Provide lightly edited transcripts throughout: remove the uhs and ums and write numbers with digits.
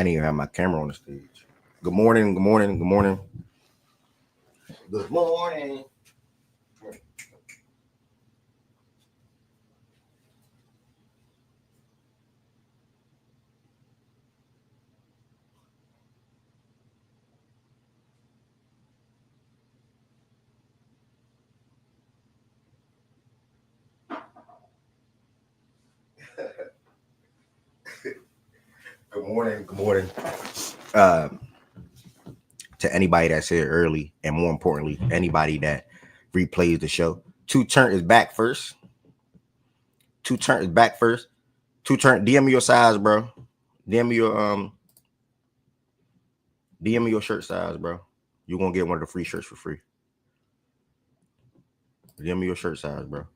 didn't even have my camera on the stage. Good morning. Good morning. Good morning. Good morning. Good morning. Good morning. To anybody that's here early, and more importantly, anybody that replays the show. Two Turn is back first. Two Turn is back first. Two Turn, DM me your size, bro. DM me your shirt size, bro. You're gonna get one of the free shirts for free. DM me your shirt size, bro.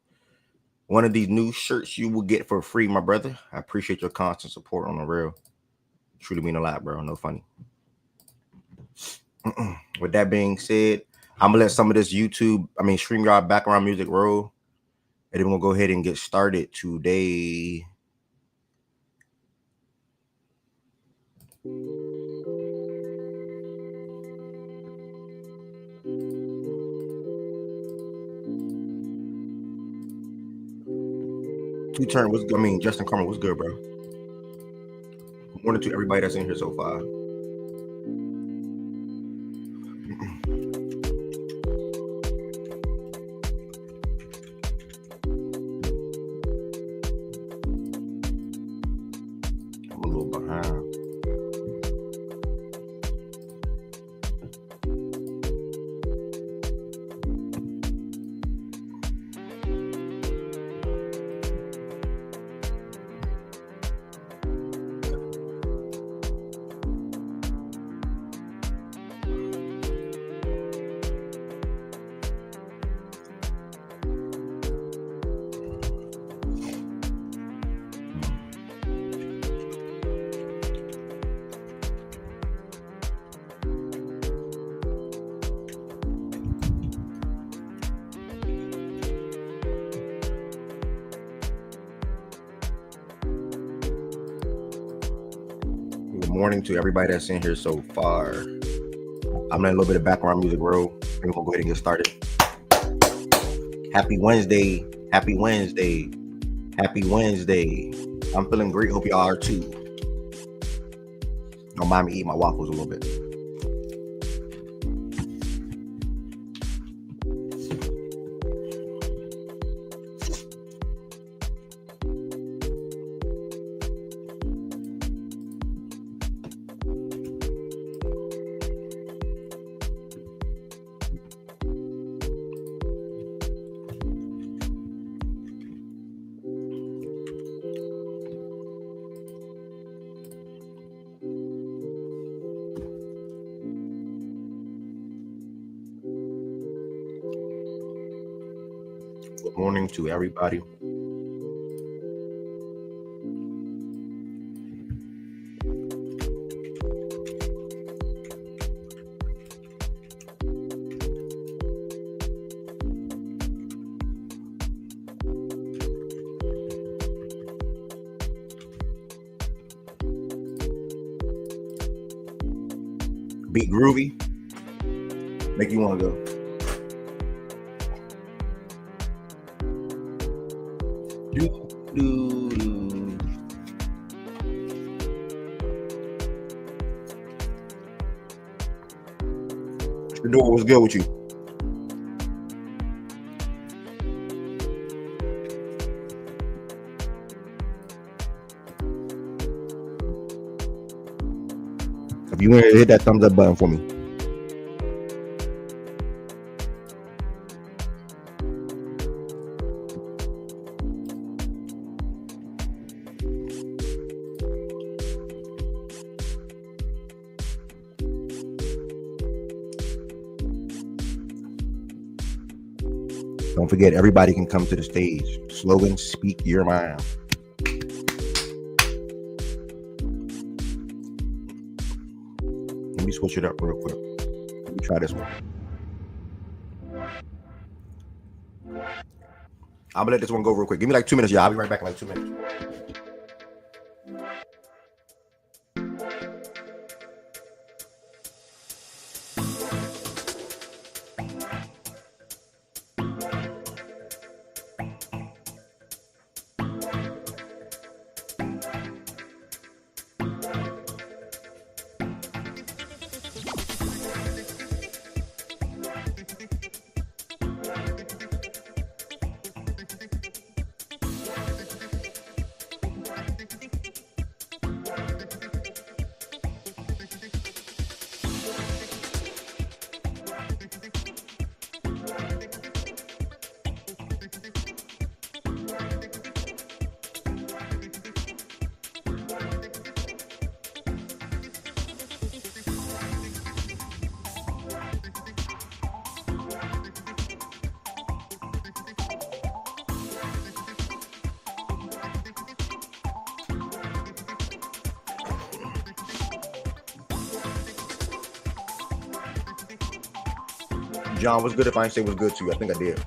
One of these new shirts you will get for free, my brother. I appreciate your constant support on the real. Truly mean a lot, bro. No funny. With that being said, I'm gonna let some of this StreamYard background music roll. And then we'll go ahead and get started today. Two Turn, what's good? Justin Carmen, what's good, bro? Good morning to everybody that's in here so far. I'm a little behind. Morning to everybody that's in here so far. I'm letting a little bit of background music roll, and we'll go ahead and get started. Happy Wednesday. Happy Wednesday. Happy Wednesday. I'm feeling great. Hope y'all are too. Don't mind me eating my waffles a little bit. Good morning to everybody. Beat groovy, make you want to go. Shador, what's good with you? If you want to hit that thumbs up button for me. Don't forget, everybody can come to the stage. Slogan, speak your mind. Let me switch it up real quick. Let me try this one. I'm gonna let this one go real quick. Give me like 2 minutes, y'all. I'll be right back in like 2 minutes. John, what's good if I ain't say what's good to you? I think I did.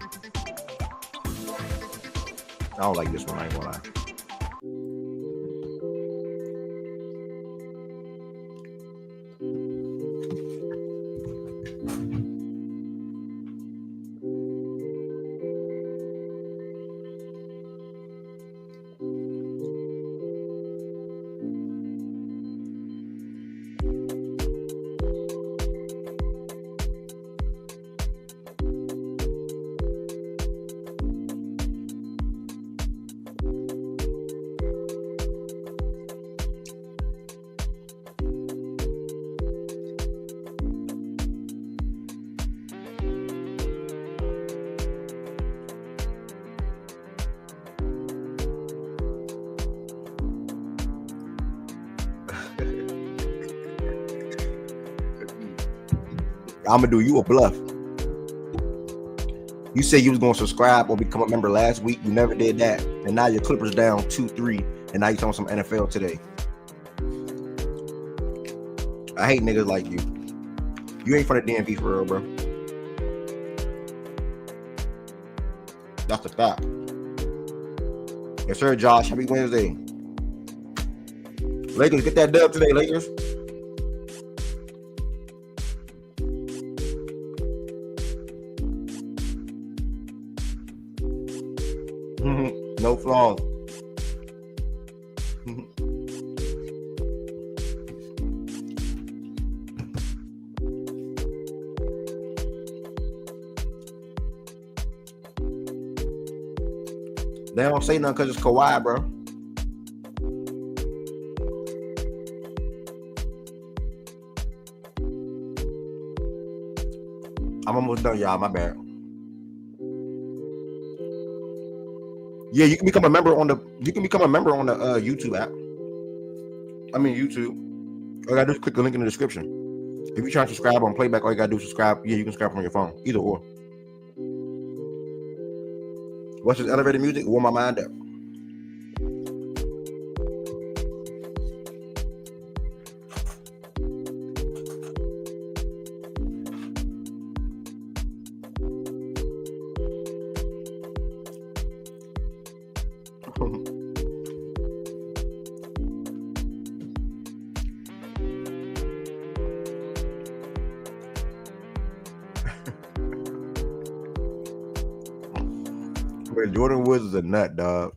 I don't like this one. I ain't gonna lie. I'm gonna do you a bluff. You said you was gonna subscribe or become a member last week. You never did that, and now your Clippers down 2-3, and now you talking some NFL today. I hate niggas like you. You ain't from the DMV for real, bro. That's the fact. Yes, sir, Josh. Happy Wednesday. Lakers, get that dub today, Lakers. No flaws. They don't say nothing because it's Kawhi, bro. I'm almost done, y'all. My bad. Yeah, you can become a member on the YouTube app. I mean YouTube. All you gotta do is click the link in the description. If you're trying to subscribe on playback, all you gotta do is subscribe. Yeah, you can subscribe from your phone. Either or. What's this elevator music? Warm my mind up. Jordan Woods is a nut, dog.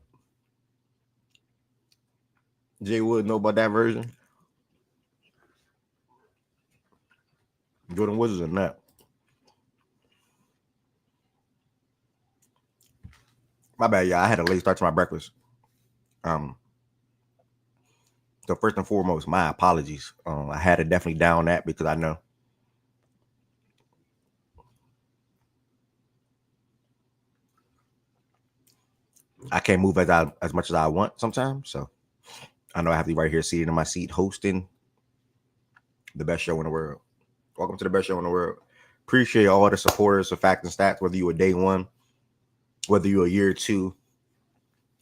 Jay Wood know about that version? Jordan Woods is a nut. My bad, y'all. I had a late start to my breakfast. So first and foremost, my apologies. I had to definitely down that because I know I can't move as much as I want sometimes. So I know I have to be right here seated in my seat hosting the best show in the world. Welcome to the best show in the world. Appreciate all the supporters of Fact and Stats, whether you were day one, whether you a year two,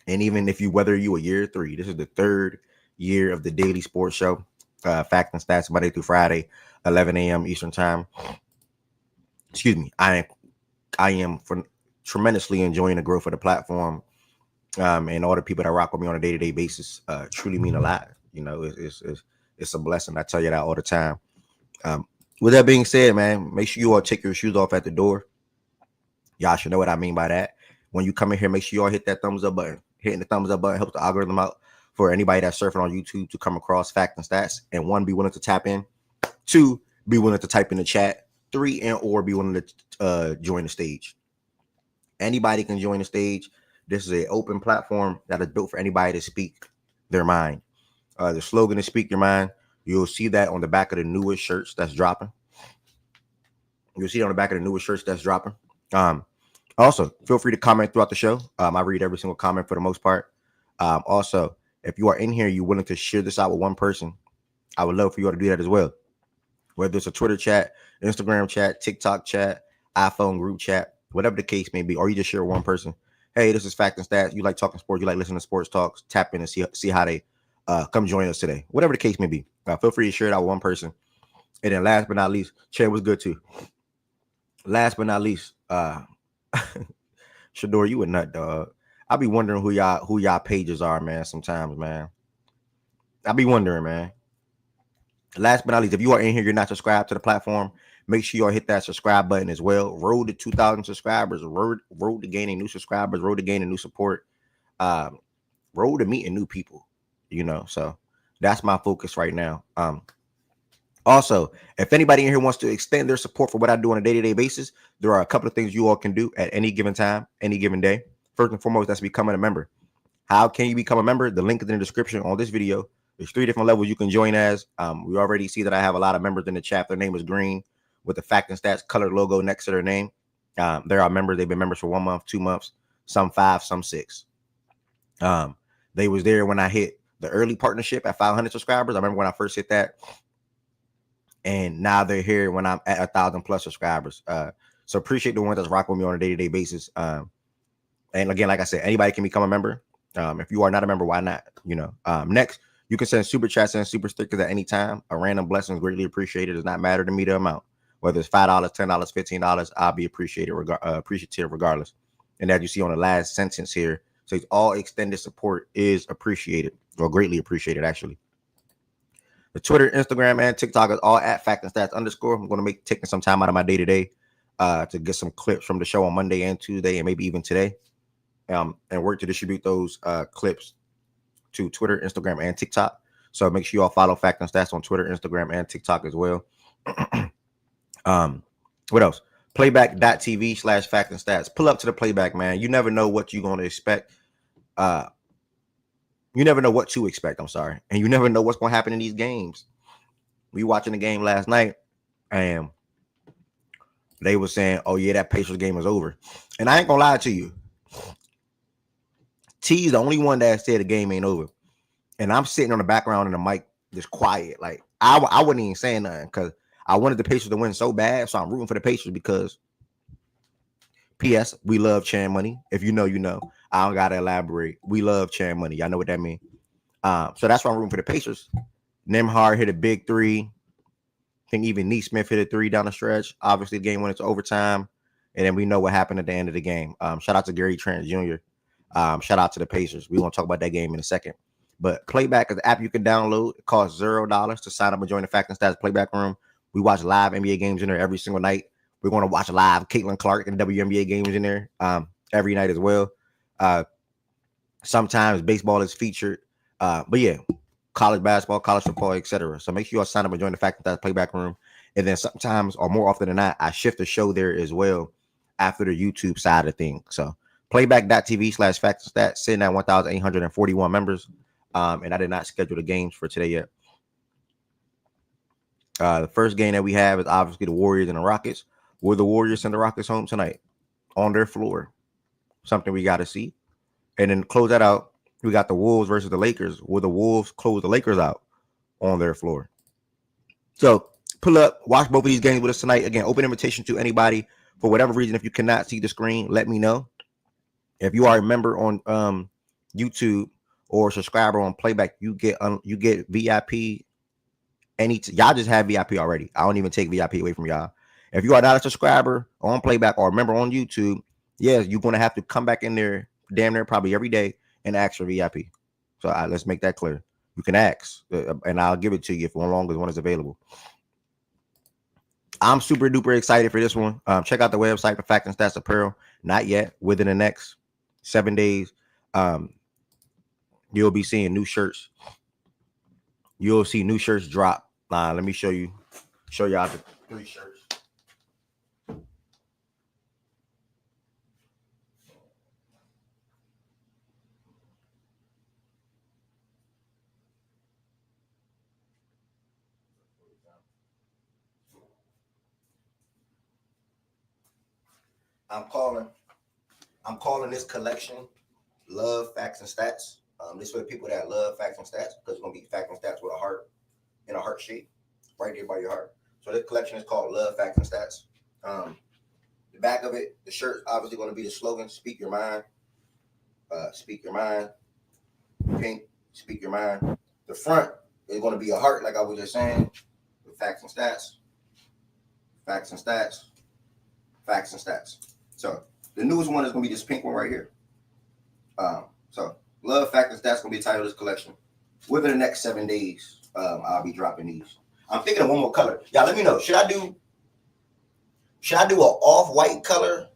and even if you whether you a year three. This is the third year of the daily sports show, Fact and Stats, Monday through Friday, 11 a.m. Eastern time. Excuse me. I am tremendously enjoying the growth of the platform. And all the people that rock with me on a day-to-day basis truly mean a lot. You know, it's a blessing. I tell you that all the time. With that being said, man, make sure you all take your shoes off at the door. Y'all should know what I mean by that. When you come in here, make sure you all hit that thumbs up button. Hitting the thumbs up button helps the algorithm out for anybody that's surfing on YouTube to come across Fact and Stats. And 1, be willing to tap in. 2, be willing to type in the chat. 3, and or be willing to join the stage. Anybody can join the stage. This is an open platform that is built for anybody to speak their mind. The slogan is "Speak Your Mind." You'll see that on the back of the newest shirts that's dropping. Also, feel free to comment throughout the show. I read every single comment for the most part. Also, if you are in here, you're willing to share this out with one person, I would love for you all to do that as well. Whether it's a Twitter chat, Instagram chat, TikTok chat, iPhone group chat, whatever the case may be, or you just share with one person. Hey, this is Fact and Stats. You like talking sports, you like listening to sports talks, tap in and see how they come join us today. Whatever the case may be. Feel free to share it out with one person. And then last but not least, Che was good too. Last but not least, Shador, you a nut dog. I be wondering who y'all pages are, man. Sometimes, man. I be wondering, man. Last but not least, if you are in here, you're not subscribed to the platform, make sure you all hit that subscribe button as well. Road to 2,000 subscribers, road to gaining new subscribers, road to gaining new support, um, road to meeting new people. So that's my focus right now. Also, if anybody in here wants to extend their support for what I do on a day-to-day basis, there are a couple of things you all can do at any given time, any given day. First and foremost, that's becoming a member. How can you become a member? The link is in the description on this video. There's 3 different levels you can join as. We already see that I have a lot of members in the chat. Their name is green with the fact and stats colored logo next to their name. There are members. They've been members for 1 month, 2 months, some 5, some 6. They was there when I hit the early partnership at 500 subscribers. I remember when I first hit that. And now they're here when I'm at 1,000 plus subscribers. So appreciate the ones that's rocking with me on a day-to-day basis. And again, like I said, anybody can become a member. If you are not a member, why not? Next, you can send super chats and super stickers at any time. A random blessing is greatly appreciated. It does not matter to me the amount, whether it's $5, $10, $15. I'll be appreciative regardless. And as you see on the last sentence here, says all extended support is appreciated, or greatly appreciated, actually. The Twitter, Instagram, and TikTok is all at fact and stats _ I'm going to be taking some time out of my day to day to get some clips from the show on Monday and Tuesday, and maybe even today. And work to distribute those clips to Twitter, Instagram, and TikTok. So make sure you all follow Fact and Stats on Twitter, Instagram, and TikTok as well. What else? Playback.tv/Fact and Stats. Pull up to the playback, man. You never know what you're going to expect. You never know what to expect. I'm sorry. And you never know what's going to happen in these games. We watching the game last night, and they were saying, oh, yeah, that Pacers game is over. And I ain't going to lie to you. T's the only one that said the game ain't over. And I'm sitting on the background and the mic just quiet. Like, I wasn't even saying nothing because I wanted the Pacers to win so bad. So I'm rooting for the Pacers because, P.S., we love Chan Money. If you know, you know. I don't got to elaborate. We love Chan Money. Y'all know what that means. So that's why I'm rooting for the Pacers. Nemhard hit a big 3. I think even Neesmith hit a 3 down the stretch. Obviously, the game went into overtime. And then we know what happened at the end of the game. Shout out to Gary Trent Jr. Shout out to the Pacers. We want to talk about that game in a second. But Playback is the app you can download. It costs $0 to sign up and join the Fact and Stats Playback Room. We watch live NBA games in there every single night. We're going to watch live Caitlin Clark and WNBA games in there every night as well. Sometimes baseball is featured. But yeah, college basketball, college football, etc. So make sure you all sign up and join the Fact and Stats Playback Room. And then sometimes, or more often than not, I shift the show there as well after the YouTube side of things. So playback.tv/Fact and Stats, sitting at 1,841 members. And I did not schedule the games for today yet. The first game that we have is obviously the Warriors and the Rockets. Will the Warriors send the Rockets home tonight on their floor? Something we got to see. And then close that out, we got the Wolves versus the Lakers. Will the Wolves close the Lakers out on their floor? So pull up, watch both of these games with us tonight. Again, open invitation to anybody. For whatever reason, if you cannot see the screen, let me know. If you are a member on YouTube or a subscriber on Playback, you get VIP. Y'all just have VIP already. I don't even take VIP away from y'all. If you are not a subscriber on Playback or a member on YouTube, yes, you're going to have to come back in there damn near probably every day and ask for VIP. So let's make that clear. You can ask, and I'll give it to you for as long as one is available. I'm super duper excited for this one. Check out the website for Fact and Stats Apparel. Not yet. Within the next 7 days, you'll be seeing new shirts. You'll see new shirts drop. Let me show y'all the 3 shirts. I'm calling this collection Love Facts and Stats. This is for the people that love facts and stats, because it's gonna be facts and stats with a heart in a heart shape right there by your heart. So this collection is called Love Facts and Stats. The back of it, the shirt, obviously going to be the slogan: "Speak your mind." Speak your mind. Pink. Speak your mind. The front is going to be a heart, like I was just saying, with facts and stats. Facts and stats. facts and stats. So the newest one is gonna be this pink one right here. So love, facts, and stats gonna be the title of this collection. Within the next 7 days, I'll be dropping these. I'm thinking of one more color. Y'all, let me know. Should I do an off-white color,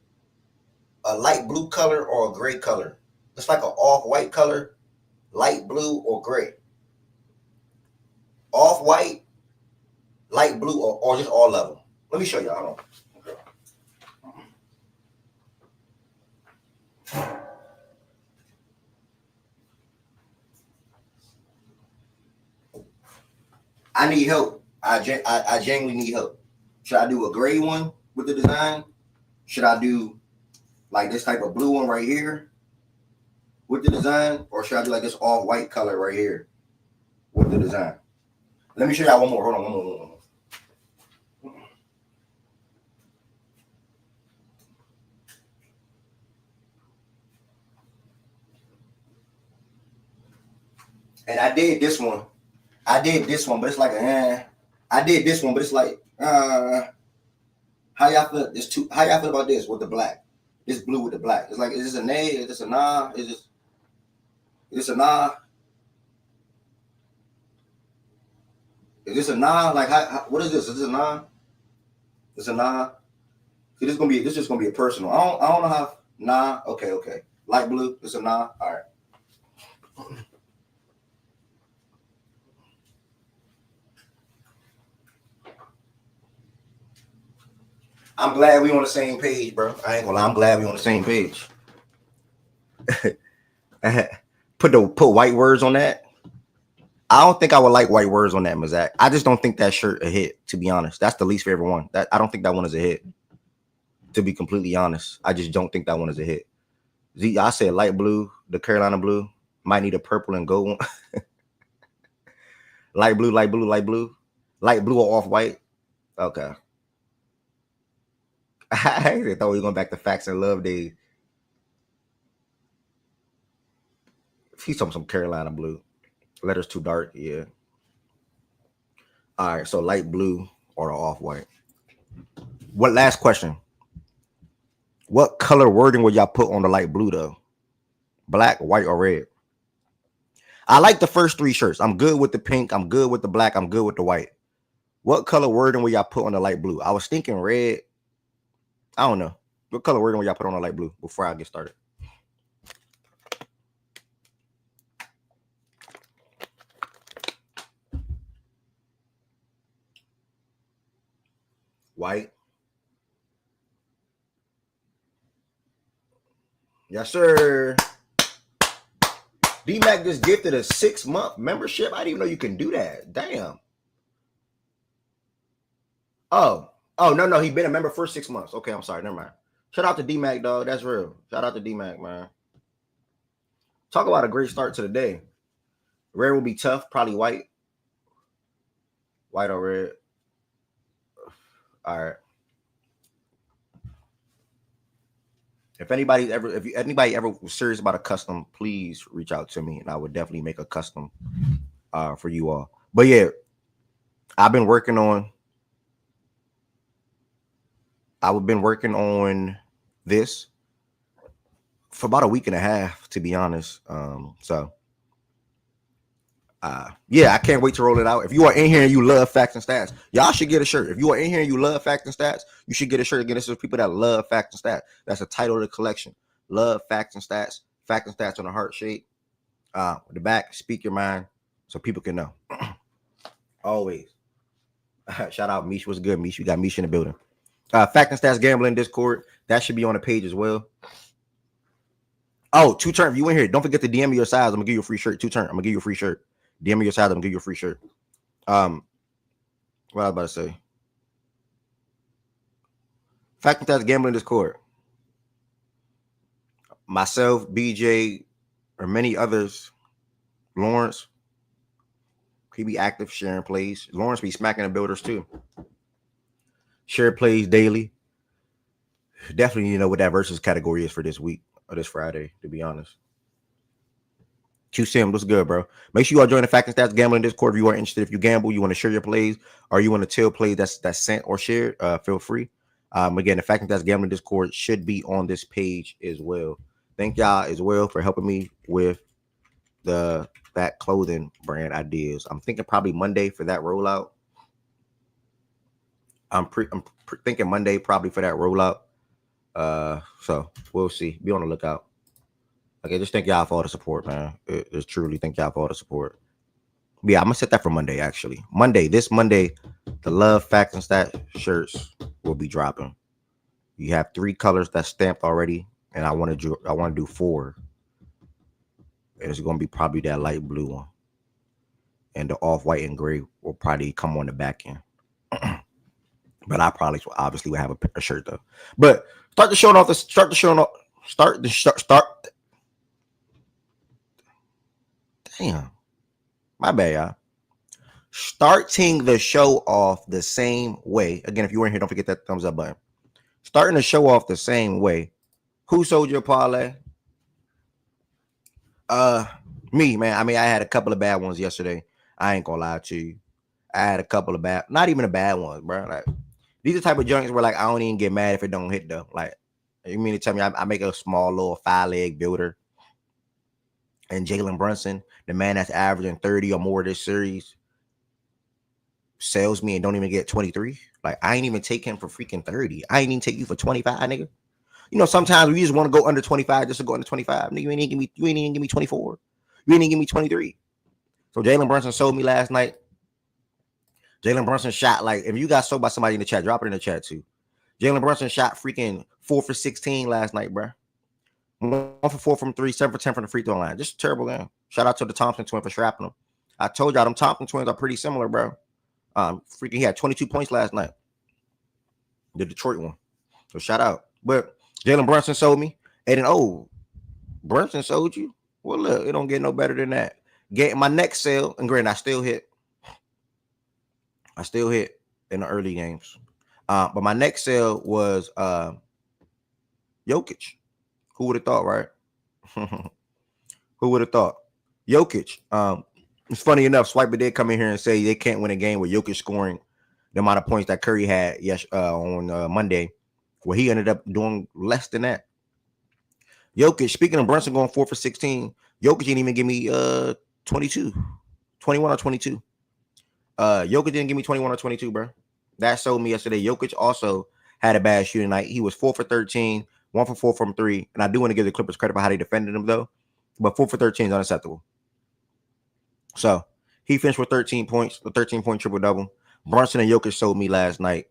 a light blue color, or a gray color? It's like an off-white color, light blue, or gray. Off-white, light blue, or just all of them. Let me show y'all. Hold on. I need help. I genuinely need help. Should I do a gray one with the design? Should I do like this type of blue one right here with the design? Or should I do like this all-white color right here with the design? Let me show y'all one more. Hold on, one more. And I did this one, but it's like I did this one, but it's like how y'all feel? How y'all feel about this with the black? This blue with the black. It's like, is this a nay? Is this a nah? Is this a nah? Is this a nah? Like what is this? Is this a nah? It's a nah. See, this is just gonna be a personal. I don't know how. Nah. Okay. Light blue. It's a nah. All right. I'm glad we on the same page, bro. I ain't gonna lie. I'm glad we on the same page. Put white words on that. I don't think I would like white words on that, Mazak. I just don't think that shirt a hit, to be honest. That's the least favorite one. I don't think that one is a hit. To be completely honest, I just don't think that one is a hit. I said light blue, the Carolina blue. Might need a purple and gold one. light blue or off-white. Okay. I thought we were going back to facts and love days. He's talking some Carolina blue. Letters too dark, yeah. All right, so light blue or the off-white. What last question? What color wording would y'all put on the light blue though? Black, white, or red? I like the first 3 shirts. I'm good with the pink. I'm good with the black. I'm good with the white. What color wording would y'all put on the light blue? I was thinking red. I don't know. What color wording would y'all put on the light blue before I get started? White. Yes, sir. D-Mac just gifted a 6-month membership. I didn't even know you can do that. Damn. Oh, no. He been a member for 6 months. Okay, I'm sorry. Never mind. Shout out to D-Mac, dog. That's real. Shout out to D-Mac, man. Talk about a great start to the day. Red will be tough. Probably white. White or red. All right. If anybody ever was serious about a custom, please reach out to me, and I would definitely make a custom for you all. But yeah, I've been working on this for about a week and a half, to be honest. Yeah, I can't wait to roll it out. If you are in here and you love facts and stats, y'all should get a shirt. If you are in here and you love facts and stats, you should get a shirt. Again, this is people that love facts and stats. That's the title of the collection. Love facts and stats. Facts and stats on a heart shape. The back, speak your mind, so people can know. Always. Shout out Mish. What's good, Mish? We got Mish in the building. Fact and Stats Gambling Discord. That should be on the page as well. Oh, 2 turn. If you in here, don't forget to DM me your size. I'm gonna give you a free shirt. 2 turn. I'm gonna give you a free shirt. DM me your size. I'm gonna give you a free shirt. What I was about to say. Fact and Stats Gambling Discord. Myself, BJ, or many others. Lawrence. He be active, sharing plays. Lawrence be smacking the builders too. Share plays daily. Definitely, you know what that versus category is for this week or this Friday, to be honest. QSim, what's good, bro? Make sure you all join the Fact and Stats Gambling Discord if you are interested. If you gamble, you want to share your plays, or you want to tell plays that's sent or shared, feel free. Again, the fact that that's Gambling Discord should be on this page as well. Thank y'all as well for helping me with that clothing brand ideas. I'm thinking probably Monday for that rollout. I'm thinking Monday probably for that rollout. So we'll see. Be on the lookout. Okay, just thank y'all for all the support, man. Just truly thank y'all for all the support. But yeah, I'm gonna set that for Monday. Actually, this Monday, the Love Facts and Stats shirts will be dropping. You have 3 colors that's stamped already, and I want to do 4. And it's gonna be probably that light blue one, and the off white and gray will probably come on the back end. But I probably obviously will have a shirt though. But start the show off. Damn, my bad, y'all. Starting the show off the same way. Again, if you weren't here, don't forget that thumbs up button. Starting the show off the same way. Who sold your parlay? Me, man. I mean, I had a couple of bad ones yesterday. I ain't gonna lie to you. I had a couple of not even the bad ones, bro. Like, these are the type of junks where like I don't even get mad if it don't hit though. Like, you mean to tell me I make a small little 5-leg builder, and Jalen Brunson, the man that's averaging 30 or more this series, sells me and don't even get 23. Like, I ain't even take him for freaking 30. I ain't even take you for 25, nigga. You know, sometimes we just want to go under 25 just to go under 25. Nigga, you ain't even give me 24. You ain't even give me 23. So Jalen Brunson sold me last night. Jalen Brunson shot, like, if you got sold by somebody in the chat, drop it in the chat too. Jalen Brunson shot freaking 4 for 16 last night, bro. 1 for 4 from 3, 7 for 10 from the free throw line. Just a terrible game. Shout out to the Thompson twin for strapping them. I told y'all them Thompson twins are pretty similar, bro. Freaking, he had 22 points last night. The Detroit one. So shout out. But Jalen Brunson sold me. And then, Brunson sold you? Well, look, it don't get no better than that. Get my next sale, and granted, I still hit in the early games. But my next sale was Jokic. Who would have thought, right? Who would have thought? Jokic. It's funny enough, Swiper did come in here and say they can't win a game with Jokic scoring the amount of points that Curry had on Monday, where he ended up doing less than that. Jokic, speaking of Brunson going 4 for 16, Jokic didn't even give me 21 or 22. Jokic didn't give me 21 or 22, bro. That sold me yesterday. Jokic also had a bad shooting night. He was 4 for 13, 1 for 4 from 3. And I do want to give the Clippers credit for how they defended him, though. But 4 for 13 is unacceptable. So he finished with 13 points, a 13-point triple-double. Brunson and Jokic sold me last night.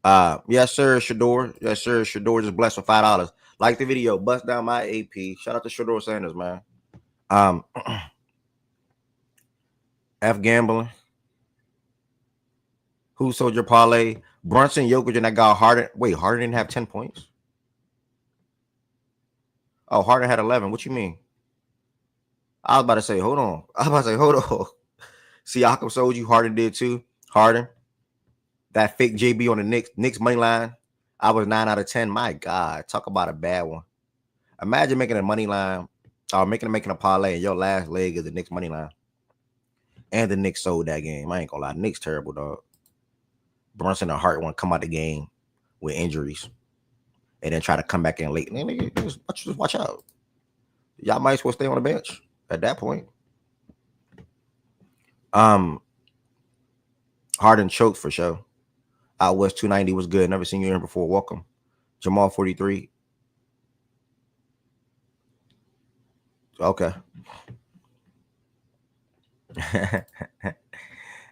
Yes, sir, Shador. Yes, sir, Shador just blessed with $5. Like the video, bust down my AP. Shout out to Shador Sanders, man. F gambling. Who sold your parlay? Brunson, Jokic, and that guy Harden. Wait, Harden didn't have 10 points? Oh, Harden had 11. What you mean? I was about to say, hold on. Siakam sold you. Harden did too. Harden. That fake JB on the Knicks money line. I was 9 out of 10. My God, talk about a bad one. Imagine making a money line or making a parlay and your last leg is the Knicks money line. And the Knicks sold that game. I ain't gonna lie. Knicks terrible, dog. Brunson and Hart want to come out the game with injuries and then try to come back in late. Just watch out. Y'all might as well stay on the bench at that point. Harden choked for sure. Out West 290 was good. Never seen you here before. Welcome. Jamal 43. Okay.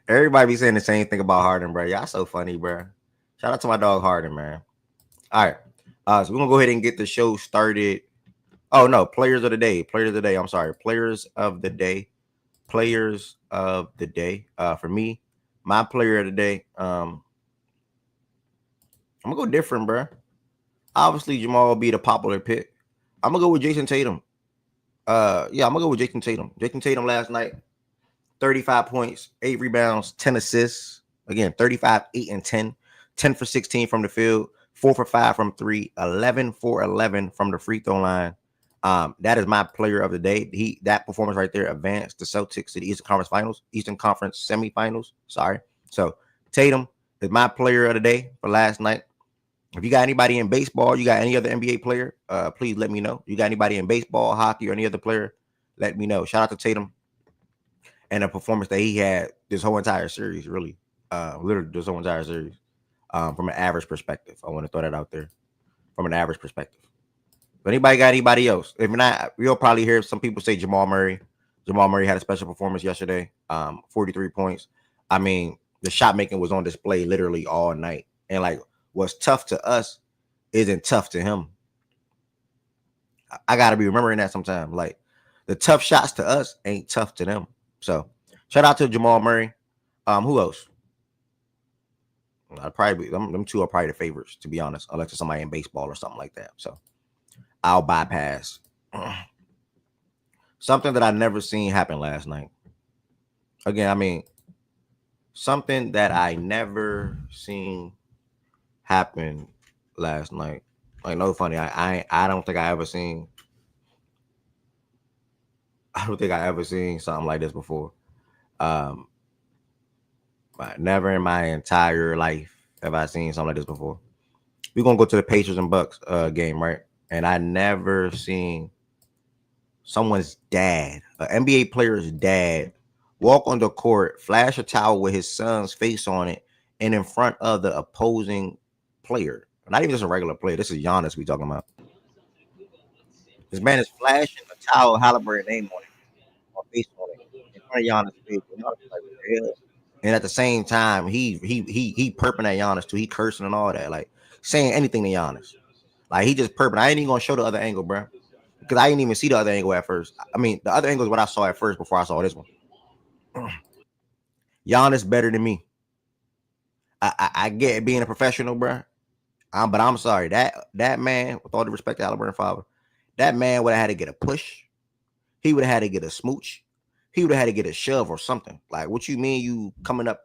Everybody be saying the same thing about Harden, bro. Y'all so funny, bro. Shout out to my dog Harden, man. All right. So we're going to go ahead and get the show started. Oh, no. Players of the day. I'm sorry. Players of the day. For me, my player of the day, I'm going to go different, bro. Obviously, Jamal will be the popular pick. I'm going to go with Jason Tatum. I'm going to go with Jason Tatum. Jason Tatum last night, 35 points, 8 rebounds, 10 assists. Again, 35, 8, and 10. 10 for 16 from the field, 4 for 5 from 3, 11 for 11 from the free throw line. That is my player of the day. That performance right there advanced the Celtics to the Eastern Conference semifinals. Sorry. So Tatum is my player of the day for last night. If you got anybody in baseball, you got any other NBA player, please let me know. You got anybody in baseball, hockey, or any other player, let me know. Shout out to Tatum and the performance that he had this whole entire series, really. Literally this whole entire series. From an average perspective. I want to throw that out there. From an average perspective. But anybody got anybody else? If not, you'll probably hear some people say Jamal Murray. Jamal Murray had a special performance yesterday. 43 points. I mean, the shot making was on display literally all night. And like what's tough to us isn't tough to him. I gotta be remembering that sometimes. Like the tough shots to us ain't tough to them. So shout out to Jamal Murray. Who else? I'd probably be, them two are probably the favorites, to be honest, unless it's somebody in baseball or something like that. So I'll bypass. Something that I never seen happen last night. Again, I mean, something that I never seen happen last night. Like, no funny. I don't think I ever seen. I don't think I ever seen something like this before. But never in my entire life have I seen something like this before. We're gonna go to the Pacers and Bucks game, right? And I never seen someone's dad, an NBA player's dad, walk on the court, flash a towel with his son's face on it, and in front of the opposing player. Not even just a regular player. This is Giannis we talking about. This man is flashing a towel, Halliburton name on it, or face on it, in front of Giannis' face. And Giannis is like, what the hell? And at the same time, he perping at Giannis too. He cursing and all that, like saying anything to Giannis. Like he just perping. I ain't even gonna show the other angle, bro, because I didn't even see the other angle at first. I mean, the other angle is what I saw at first before I saw this one. Giannis better than me. I get it being a professional, bro. But I'm sorry that man, with all the respect to Halliburton father, that man would have had to get a push. He would have had to get a smooch. He would have had to get a shove or something. Like, what you mean you coming up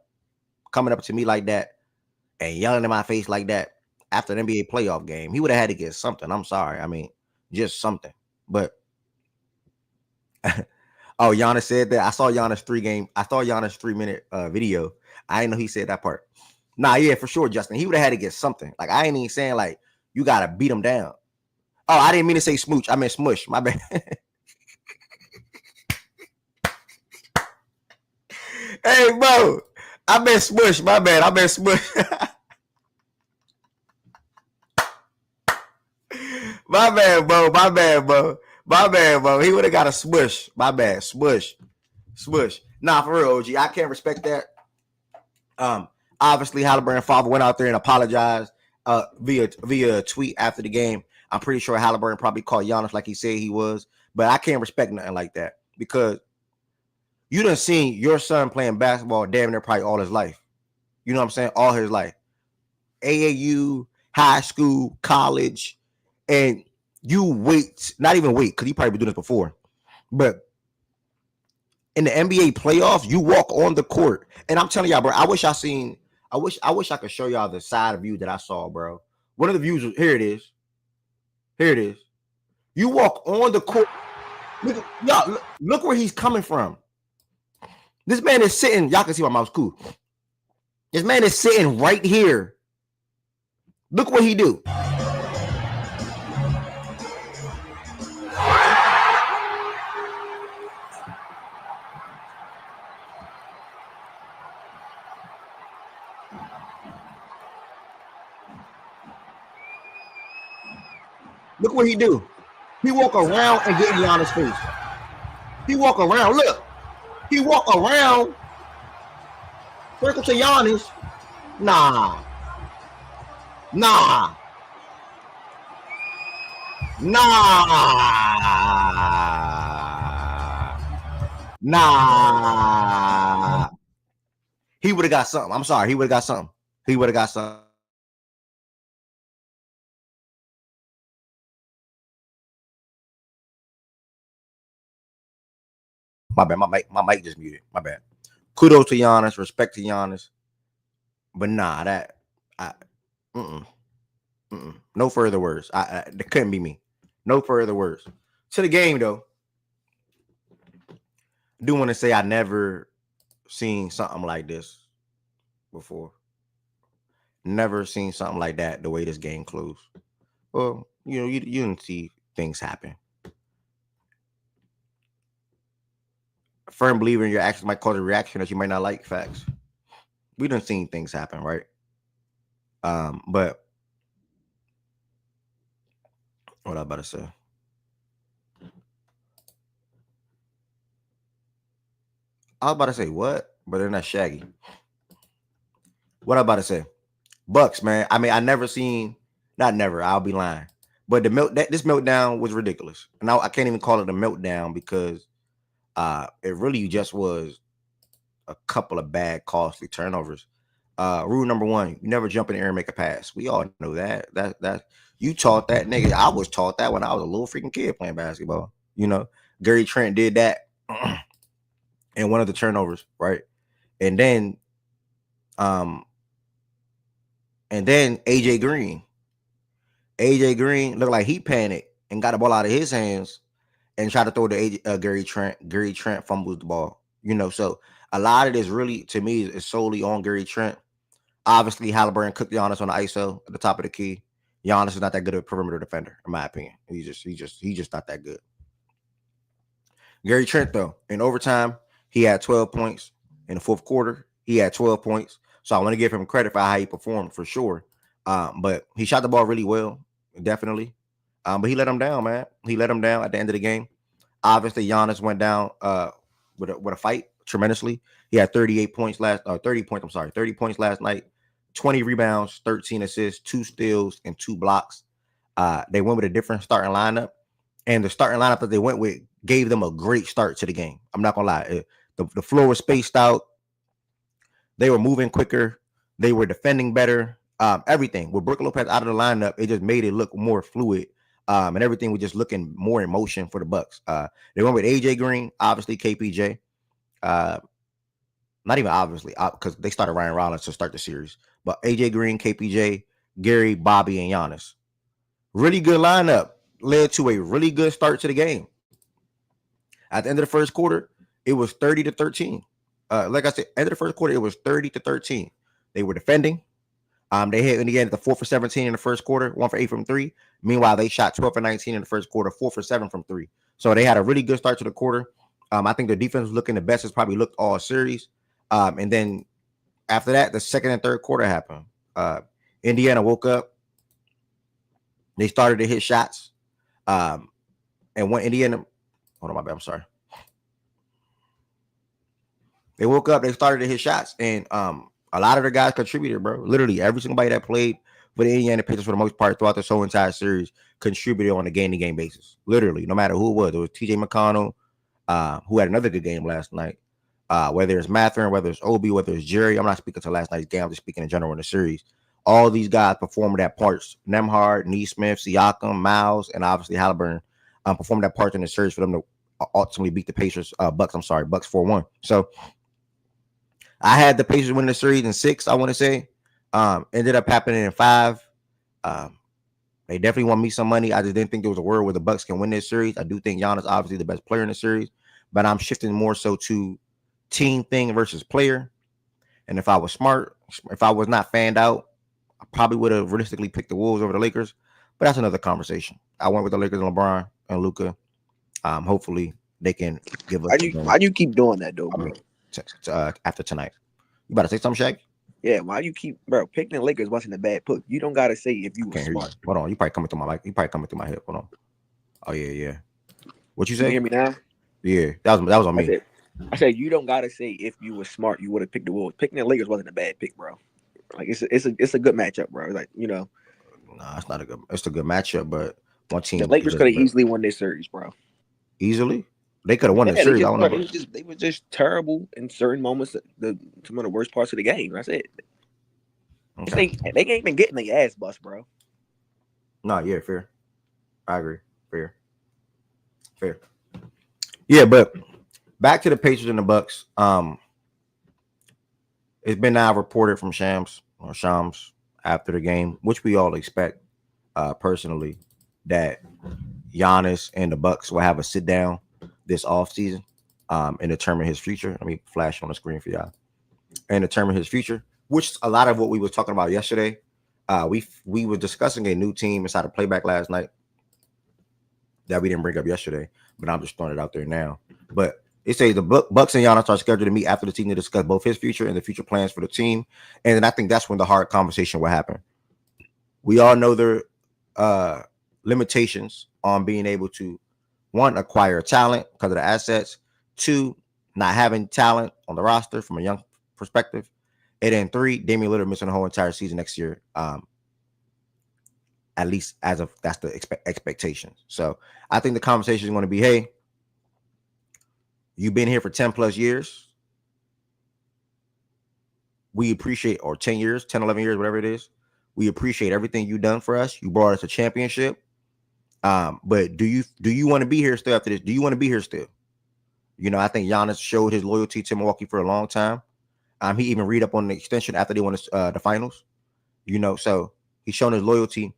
to me like that and yelling in my face like that after an NBA playoff game? He would have had to get something. I'm sorry. I mean, just something. But oh, Giannis said that. I saw Giannis 3-minute video. I didn't know he said that part. Nah, yeah, for sure, Justin. He would have had to get something. Like, I ain't even saying like you gotta beat him down. Oh, I didn't mean to say smooch. I meant smush. My bad. Hey, bro. I meant smush. My bad. I meant smush. My bad, bro. My bad, bro. My bad, bro. He would have got a smush. My bad. Smush. Smush. Nah, for real, OG. I can't respect that. Obviously, Halliburton father went out there and apologized via tweet after the game. I'm pretty sure Halliburton probably called Giannis like he said he was, but I can't respect nothing like that because you done seen your son playing basketball damn near probably all his life. You know what I'm saying? All his life. AAU, high school, college, and you not even wait, because he probably been doing this before, but in the NBA playoffs, you walk on the court. And I'm telling y'all, bro, I wish I could show y'all the side view that I saw, bro. One of the views, here it is. Here it is. You walk on the court. Look where he's coming from. This man is sitting. Y'all can see my mouse cool. This man is sitting right here. Look what he do. Look what he do. He walk around and get in Giannis' face. He walk around. Look. He walk around. Circle to Giannis. Nah. Nah. He would have got something. I'm sorry. He would have got something. He would have got something. My bad. My mic just muted. My bad. Kudos to Giannis. Respect to Giannis. But nah, no further words. That couldn't be me. No further words. To the game, though. I do want to say I never seen something like this before. Never seen something like that. The way this game closed. Well, you didn't see things happen. A firm believer in your actions might cause a reaction that you might not like. Facts. We done seen things happen, right? But what I about to say? I was about to say what, but then that's Shaggy. What I about to say? Bucks, man. I mean, I never seen, not never. I'll be lying. But this meltdown was ridiculous, and I can't even call it a meltdown because it really just was a couple of bad, costly turnovers. Rule number one: you never jump in the air and make a pass. We all know that. That you taught that, nigga. I was taught that when I was a little freaking kid playing basketball. Gary Trent did that in one of the turnovers, right? And then, AJ Green looked like he panicked and got the ball out of his hands and tried to throw to Gary Trent. Gary Trent fumbles the ball. So a lot of this really, to me, is solely on Gary Trent. Obviously, Halliburton cooked Giannis on the ISO at the top of the key. Giannis is not that good of a perimeter defender, in my opinion. He's just not that good. Gary Trent, though, in overtime, he had 12 points. In the fourth quarter, he had 12 points. So I want to give him credit for how he performed for sure. But he shot the ball really well, definitely. But he let him down, man. He let him down at the end of the game. Obviously, Giannis went down with a fight tremendously. He had 30 points last night, 20 rebounds, 13 assists, 2 steals, and 2 blocks. They went with a different starting lineup, and the starting lineup that they went with gave them a great start to the game. I'm not gonna lie. The floor was spaced out. They were moving quicker. They were defending better. Everything with Brook Lopez out of the lineup, it just made it look more fluid. And everything was just looking more in motion for the Bucks. They went with AJ Green, obviously KPJ. Not even obviously, because they started Ryan Rollins to start the series. But AJ Green, KPJ, Gary, Bobby, and Giannis. Really good lineup. Led to a really good start to the game. At the end of the first quarter, it was 30-13. Like I said, end of the first quarter, it was 30-13. They were defending. They hit in the end at the 4 for 17 in the first quarter, 1 for 8 from 3. Meanwhile, they shot 12 for 19 in the first quarter, 4 for 7 from 3. So they had a really good start to the quarter. I think their defense was looking the best it's probably looked all series. And then after that, the second and third quarter happened. Indiana woke up. They started to hit shots. And when Indiana, hold on, my bad, I'm sorry. They woke up, they started to hit shots, and a lot of the guys contributed, bro. Literally, every single body that played for the Indiana Pacers for the most part throughout this whole entire series contributed on a game-to-game basis. Literally, no matter who it was. It was TJ McConnell, who had another good game last night. Whether it's Mathurin, whether it's Obi, whether it's Jerry. I'm not speaking to last night's game. I'm just speaking in general in the series. All these guys performed that parts. Nembhard, Nesmith, Siakam, Miles, and obviously Halliburton performed that part in the series for them to ultimately beat the Pacers. Bucks 4-1. So I had the Pacers winning the series in 6, I want to say. Ended up happening in 5. They definitely won me some money. I just didn't think there was a world where the Bucks can win this series. I do think Giannis obviously the best player in the series, but I'm shifting more so to team thing versus player. And if I was smart, if I was not fanned out, I probably would have realistically picked the Wolves over the Lakers. But that's another conversation. I went with the Lakers and LeBron and Luka. Hopefully they can give us. Why do you keep doing that though, bro? After tonight, you about to say something, Shaq? Yeah, why you keep, bro? Picking the Lakers wasn't a bad pick. You don't gotta say if you were smart. Hold on, you probably coming through my mic. You probably coming through my hip. Hold on. Oh yeah. What you say? You hear me now? Yeah, that was on me. I said you don't gotta say if you were smart, you would have picked the Wolves. Picking the Lakers wasn't a bad pick, bro. Like it's a good matchup, bro. Like Nah, it's not a good. It's a good matchup, but one team. The Lakers could have easily won this series, bro. Easily. They could have won the series. I don't know. They were just terrible in certain moments. Some of the worst parts of the game. That's it. Okay. They ain't been getting their ass bust, bro. No, yeah, fair. I agree. Fair. Yeah, but back to the Pacers and the Bucks. It's been now reported from Shams after the game, which we all expect, personally, that Giannis and the Bucks will have a sit down this offseason and determine his future. Let me flash on the screen for y'all. And determine his future. which a lot of what we were talking about yesterday. We were discussing a new team inside of playback last night that we didn't bring up yesterday, but I'm just throwing it out there now. But it says the Bucks and Giannis are scheduled to meet after the team to discuss both his future and the future plans for the team. And then I think that's when the hard conversation will happen. We all know their limitations on being able to, one, acquire talent because of the assets, two, not having talent on the roster from a young perspective, and then three, Damian Lillard missing the whole entire season next year. At least as of that's the expectations. So I think the conversation is going to be, hey, you've been here for 10 plus years. We appreciate, or 10 years, 10, 11 years, whatever it is. We appreciate everything you've done for us. You brought us a championship. But do you want to be here still after this? Do you want to be here still? You know, I think Giannis showed his loyalty to Milwaukee for a long time. He even read up on the extension after they won the finals. You know, so he's shown his loyalty.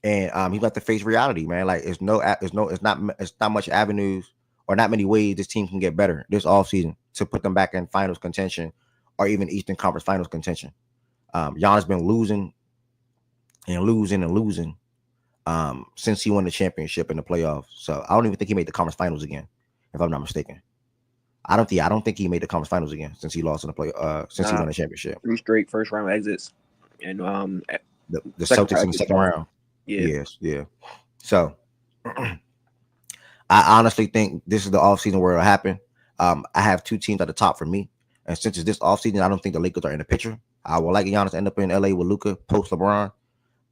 And he's got to face reality, man. Like it's not much avenues or not many ways this team can get better this offseason to put them back in finals contention or even Eastern Conference Finals contention. Giannis been losing since he won the championship in the playoffs. So I don't even think he made the conference finals again, if I'm not mistaken. I don't think he made the conference finals again since he lost in the play since he won the championship. 3 straight first round exits, and the Celtics in the second round. Yeah. Yes, yeah. So I honestly think this is the offseason where it'll happen. I have two teams at the top for me. And since it's this offseason, I don't think the Lakers are in the picture. I would like Giannis to end up in LA with Luka post LeBron.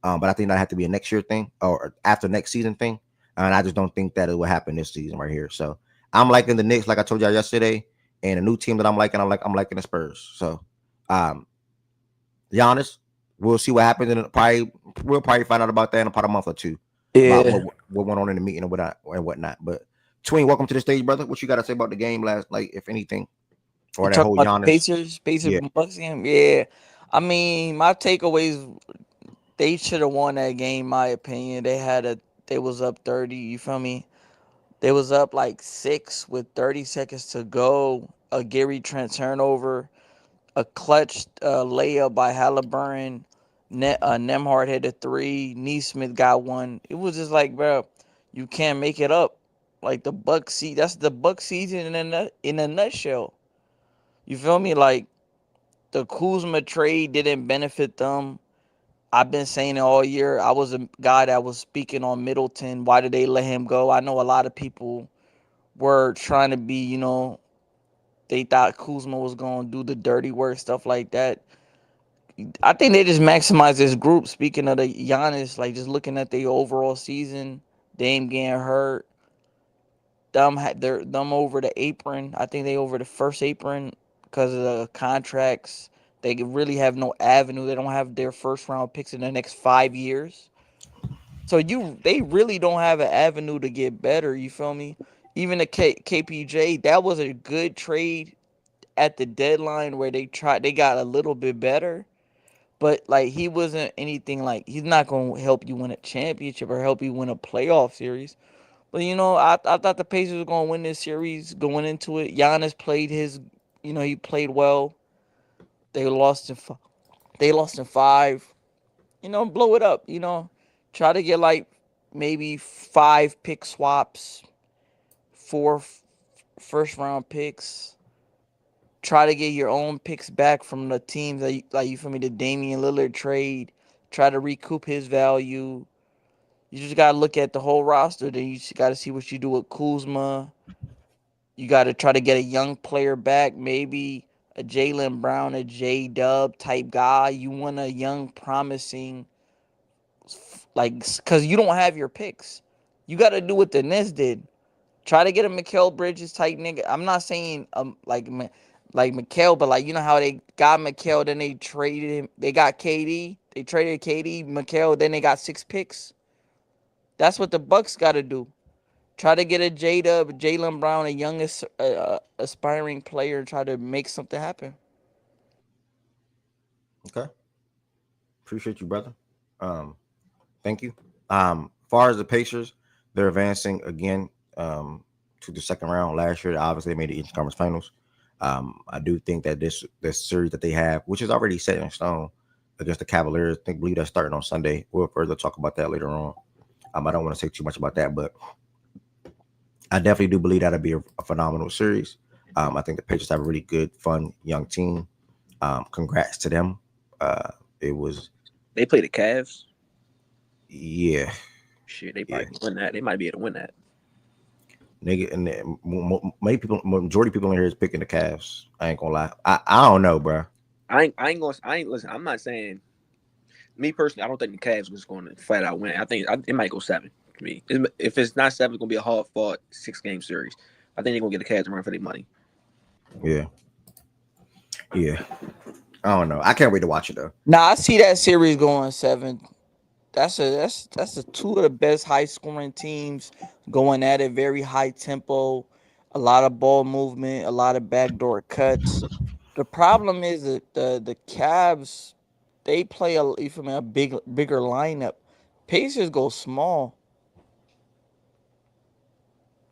But I think that have to be a next year thing or after next season thing. And I just don't think that it will happen this season right here. So I'm liking the Knicks, like I told y'all yesterday. And a new team that I'm liking the Spurs. So Giannis, we'll see what happens, and we'll probably find out about that in about a month or two. Yeah. About what went on in the meeting and whatnot. But Tween, welcome to the stage, brother. What you got to say about the game last night, if anything, or that whole Giannis Pacers Bucks game? Yeah. I mean, my takeaways, they should have won that game. My opinion, they was up 30. You feel me? They was up like 6 with 30 seconds to go. A Gary Trent turnover. A clutch layup by Halliburton. Nemhard hit a 3. Neesmith got 1. It was just like, bro, you can't make it up. Like the Bucks that's the Bucks season in a nutshell. You feel me? Like the Kuzma trade didn't benefit them. I've been saying it all year. I was a guy that was speaking on Middleton. Why did they let him go? I know a lot of people were trying to be, they thought Kuzma was going to do the dirty work, stuff like that. I think they just maximize this group. Speaking of the Giannis, like just looking at the overall season, Dame getting hurt, them over the apron. I think they over the first apron because of the contracts. They really have no avenue. They don't have their first round picks in the next 5 years. So they really don't have an avenue to get better. You feel me? Even the KPJ, that was a good trade at the deadline where they got a little bit better. But like he wasn't anything like he's not gonna help you win a championship or help you win a playoff series. But I thought the Pacers were gonna win this series going into it. Giannis played he played well. They lost in 5. Blow it up. Try to get like maybe 5 pick swaps, 4 first round picks. Try to get your own picks back from the teams that you feel me, the Damian Lillard trade. Try to recoup his value. You just gotta look at the whole roster. Then you just gotta see what you do with Kuzma. You gotta try to get a young player back, maybe a Jaylen Brown, a J-Dub type guy. You want a young, promising, because you don't have your picks. You gotta do what the Nets did. Try to get a Mikal Bridges type nigga. I'm not saying like Mikal, but like how they got Mikal, then they traded him. They got KD. They traded KD, Mikal, then they got 6 picks. That's what the Bucks got to do. Try to get a J-Dub, Jaylen Brown, a young aspiring player, try to make something happen. Okay. Appreciate you, brother. Thank you. Far as the Pacers, they're advancing again to the second round. Last year, obviously, they made the Eastern Conference Finals. I do think that this series that they have, which is already set in stone against the Cavaliers, I believe that's starting on Sunday. We'll further talk about that later on. I don't want to say too much about that, but I definitely do believe that'll be a phenomenal series. I think the Patriots have a really good, fun, young team. Congrats to them. It was. They play the Cavs. Yeah. Shit, they probably win that. They might be able to win that. Nigga, and many people, majority of people in here is picking the Cavs. I ain't gonna lie. I don't know, bro. I ain't listen. I'm not saying. Me personally, I don't think the Cavs was going to flat out win. I think it might go 7 to me. If it's not 7, it's going to be a hard fought 6-game series. I think they're going to get the Cavs to run for their money. Yeah. I don't know. I can't wait to watch it though. Nah, I see that series going 7. That's two of the best high scoring teams going at it. Very high tempo, a lot of ball movement, a lot of backdoor cuts. The problem is that the Cavs, they play a bigger lineup. Pacers go small.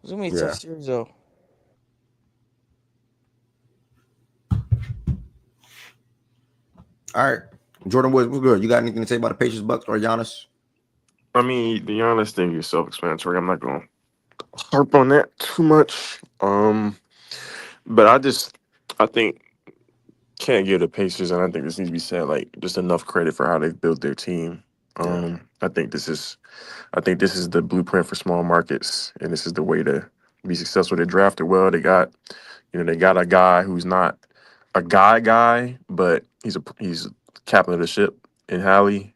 It's gonna be a tough series though. All right, Jordan Woods, what's good? You got anything to say about the Pacers, Bucks, or Giannis? I mean, the Giannis thing is self-explanatory. I'm not going to harp on that too much. But I think can't give the Pacers, and I think this needs to be said, like just enough credit for how they've built their team. I think this is the blueprint for small markets, and this is the way to be successful. They drafted well. They got a guy who's not a guy, but he's captain of the ship in Hallie.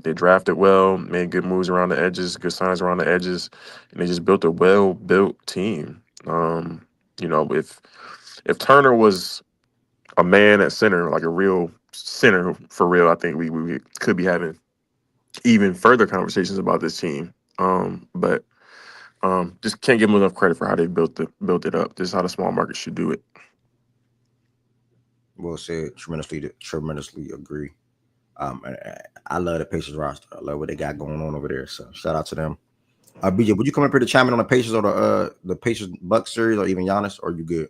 They drafted well, made good moves around the edges, good signs around the edges, and they just built a well-built team. If Turner was a man at center, like a real center for real, I think we could be having even further conversations about this team. But just can't give them enough credit for how they built it up. This is how the small market should do it. Well said. Tremendously agree. I love the Pacers roster. I love what they got going on over there. So shout out to them. BJ, would you come up here to chime in on the Pacers or the Pacers Bucks series, or even Giannis, or are you good?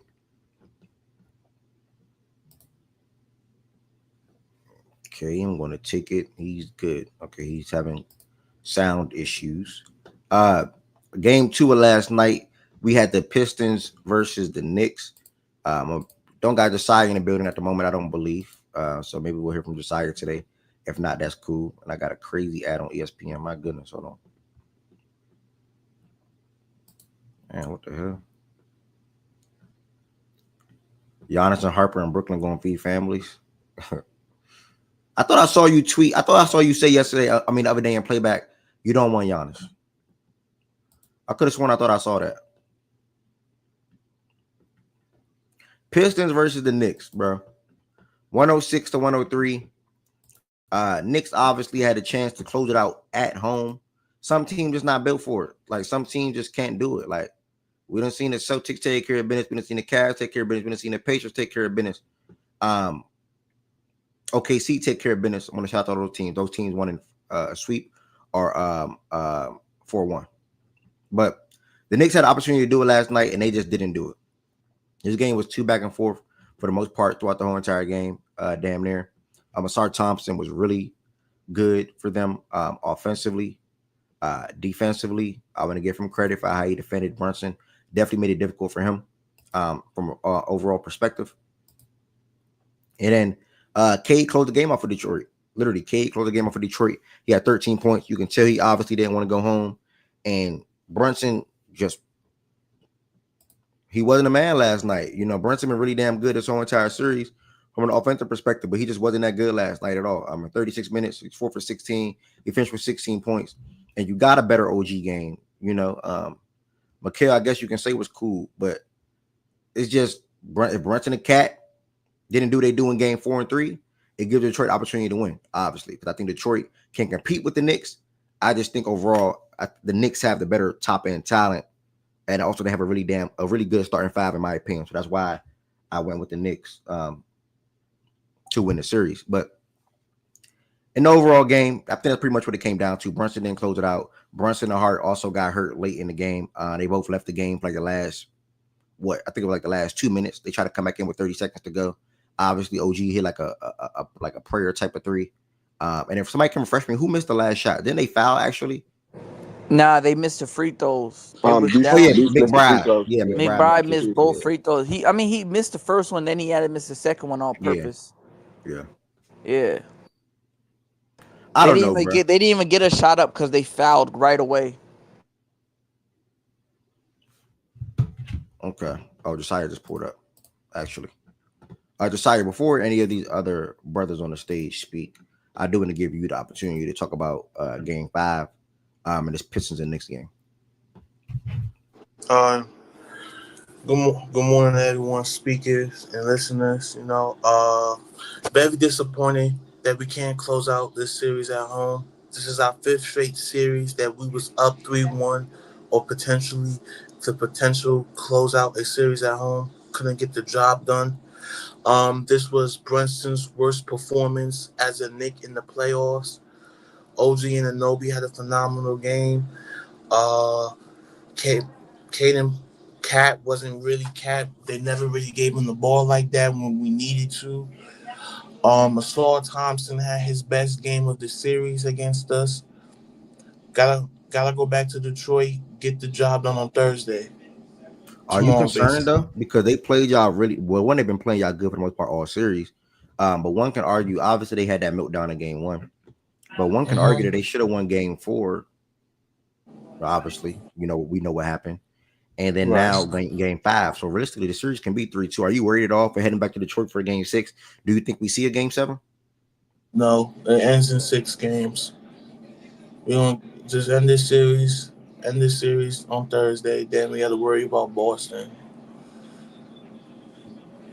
Okay, I'm going to take it. He's good. Okay, he's having sound issues. Game 2 of last night, we had the Pistons versus the Knicks. Don't got Josiah in the building at the moment, I don't believe. So maybe we'll hear from Josiah today. If not, that's cool. And I got a crazy ad on ESPN. My goodness, hold on. Man, what the hell? Giannis and Harper in Brooklyn going to feed families. I thought I saw you tweet. I thought I saw you say yesterday, the other day in playback, you don't want Giannis. I could have sworn I thought I saw that. Pistons versus the Knicks, bro. 106 to 103. Knicks obviously had a chance to close it out at home. Some team just not built for it. Like some teams just can't do it. Like we done seen the Celtics take care of business. We done seen the Cavs take care of business. We done seen the Pacers take care of business. OKC take care of business. I want to shout out those teams. Those teams won in a sweep or 4-1. But the Knicks had an opportunity to do it last night, and they just didn't do it. This game was 2 back and forth for the most part throughout the whole entire game, damn near. Asar Thompson was really good for them offensively. Defensively, I want to give him credit for how he defended Brunson. Definitely made it difficult for him from an overall perspective. And then Cade closed the game off for Detroit. Literally, Cade closed the game off for Detroit. He had 13 points. You can tell he obviously didn't want to go home. And Brunson he wasn't a man last night. Brunson been really damn good this whole entire series from an offensive perspective, but he just wasn't that good last night at all. 36 minutes, he's 4 for 16. He finished with 16 points. And you got a better OG game. Mikal, I guess you can say, was cool, but it's just if Brunson and Cat didn't do what they do in game 4 and 3, it gives Detroit opportunity to win, obviously, because I think Detroit can compete with the Knicks. I just think overall the Knicks have the better top end talent, and also they have a really good starting 5 in my opinion. So that's why I went with the Knicks to win the series. But in the overall game, I think that's pretty much what it came down to. Brunson didn't close it out. Brunson and Hart also got hurt late in the game. They both left the game for like the last I think it was like the last 2 minutes. They try to come back in with 30 seconds to go. Obviously, OG hit like a prayer type of three. And if somebody can refresh me, who missed the last shot? Didn't they foul actually? Nah, they missed the free throws. They was Deuce, Oh yeah, down. Deuce missed the free McBride. throws. Yeah, Yeah, McBride missed the McBride free missed throws. both free throws. He missed the first one, then he had to miss the second one on Yeah, purpose. yeah. Yeah. I don't know, bro. They didn't even get a shot up because they fouled right away. Okay. Oh, Josiah just pulled up. Actually, Josiah, before any of these other brothers on the stage speak, I do want to give you the opportunity to talk about Game 5, and this Pistons and Knicks game. Good morning, everyone, speakers and listeners. Very disappointing that we can't close out this series at home. This is our fifth straight series that we was up 3-1 or potentially close out a series at home. Couldn't get the job done. This was Brunson's worst performance as a Knick in the playoffs. OG and Anobi had a phenomenal game. Caden Cat wasn't really Cat. They never really gave him the ball like that when we needed to. Asar Thompson had his best game of the series against us. Gotta go back to Detroit, get the job done on Thursday. Are you Tomorrow, concerned basically. though? Because they played y'all really well. One, they've been playing y'all good for the most part all series. But one can argue, obviously, they had that meltdown in game 1. But one can argue that they should have won game 4. Obviously, we know what happened. And then Right. now game 5. So realistically, the series can be 3-2. Are you worried at all for heading back to Detroit for game 6? Do you think we see a game 7? No, it ends in 6 games. We don't just end this series on Thursday. Then we got to worry about Boston.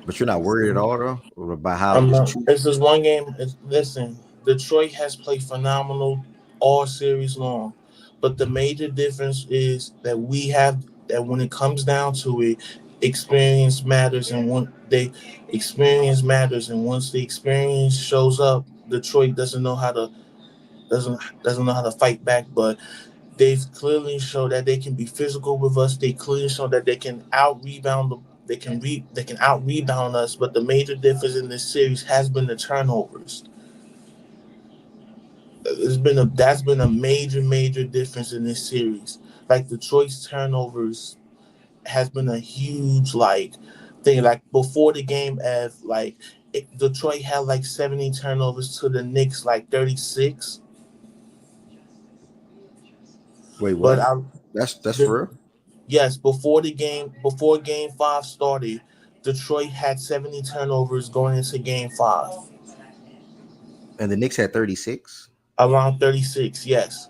But you're not worried at all though about how I'm it's not. two. It's just one game. Listen, Detroit has played phenomenal all series long, but the major difference is that we have that when it comes down to it, experience matters, and once the experience shows up, Detroit doesn't know how to fight back. But they've clearly shown that they can be physical with us. They clearly show that they can out rebound they can out rebound us, but the major difference in this series has been the turnovers. That's been a major difference in this series. Like Detroit's turnovers has been a huge thing. Like before the game, Detroit had like 70 turnovers to the Knicks like 36. Wait, But what? That's the, for real? yes, before game 5 started, Detroit had 70 turnovers going into game 5. And the Knicks had 36. Around 36, yes.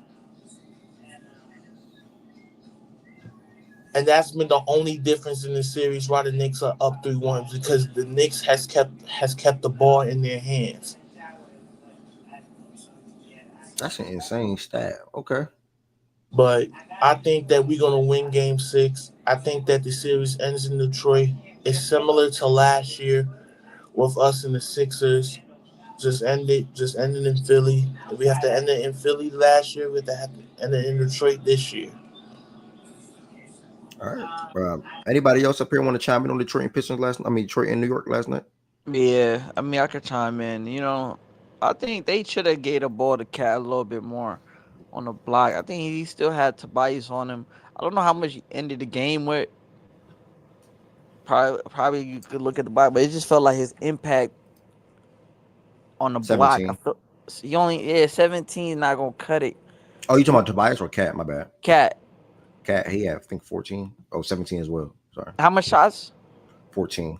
And that's been the only difference in the series why the Knicks are up 3-1 because the Knicks has kept the ball in their hands. That's an insane stat. Okay. But I think that we're gonna win game 6. I think that the series ends in Detroit. It's similar to last year with us and the Sixers. Just end it in Philly. If we have to end it in Philly last year, we have to end it in Detroit this year. All right. Anybody else up here want to chime in on Detroit and Pistons Detroit and New York last night? Yeah, I mean, I could chime in. I think they should have gave the ball to Cat a little bit more on the block. I think he still had Tobias on him. I don't know how much he ended the game with. Probably you could look at the block, but it just felt like his impact on the block. 17. He only 17 not gonna cut it. Oh, you talking about Tobias or Cat? My bad. Cat, Cat, he had I think 14. Oh, 17 as well. Sorry. how much shots? 14.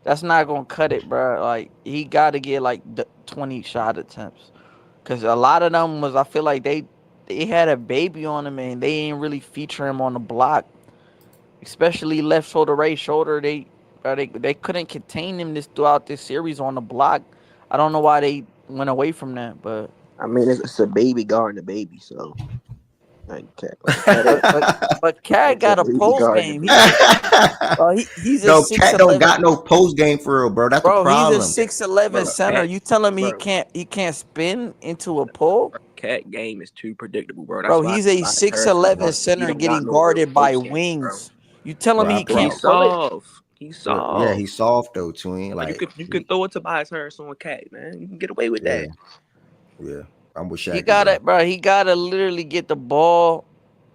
That's not gonna cut it, bro. Like he got to get like 20 shot attempts, cause a lot of them was I feel like they had a baby on him and they didn't really feature him on the block, especially left shoulder, right shoulder. They couldn't contain him throughout this series on the block. I don't know why they went away from that, but I mean, it's a baby guarding a baby, so I can't. but Cat It's a got a baby post guarding game. He's a No, Cat don't 6'11". got no post game for real, bro. That's the Bro, he's a problem. 6'11" center. Cat, You telling me bro, he can't spin into a pull? Cat game is too predictable, bro. That's Bro, why he's a I heard 6'11" he center don't got getting no real guarded by post game, bro. wings. You telling me Bro, I he Bro, can't he's promise. pull it? soft. He's Bro, yeah, soft. he's soft though, twin. Bro, Like, you can throw it to Tobias Harris on Cat, man. You can get away with yeah, that. yeah. I'm with He Shaggy, gotta, bro. bro. He gotta literally get the ball.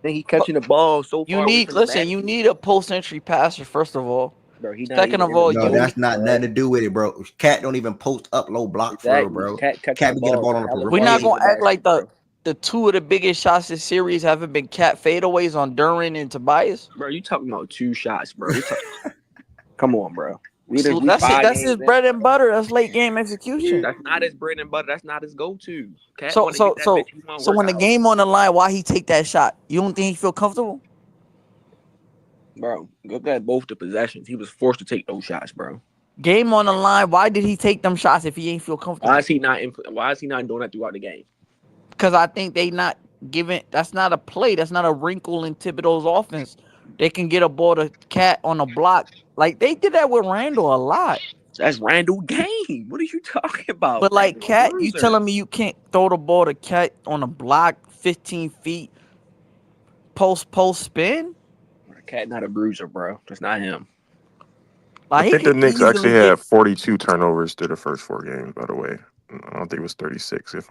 Then he catching the ball so You far away need, from the listen. You basket. need a post-entry passer first of all. Bro, he not Second even of in the all, No, you post, that's need. not nothing bro. to do with it, bro. Cat don't even post up low block for real, Exactly. bro. Cat catching Cat the be getting the ball ball on the hella We're far not away perimeter. from gonna the act like basket, bro. the two of the biggest shots this series haven't been cat fadeaways on Duran and Tobias. Bro, you talking about 2 shots, bro. Come on, bro. We So we that's it. 5 That's his games in, bread and bro. butter. That's late game execution. That's not his bread and butter. That's not his go-to. Cat So want to get so that so bitch. He want to so work when the out. game on the line, why he take that shot? You don't think he feel comfortable? Bro, look at both the possessions. He was forced to take those shots, bro. Game on the line. Why did he take them shots if he ain't feel Why comfortable? is he not? Why is he not doing that throughout the game? Because I think they not giving. That's not a play. That's not a wrinkle in Thibodeau's offense. They can get a ball to Cat on a block. Like they did that with Randall a lot. That's Randall Game. What are you talking about? But like Randall a Cat, you bruiser. telling me you can't throw the ball to Cat on a block 15 feet post spin? Cat not a bruiser, bro. That's not him. I Like he think the could Knicks actually easily get. had 42 turnovers through the first 4 games. By the way, I don't think it was 36. If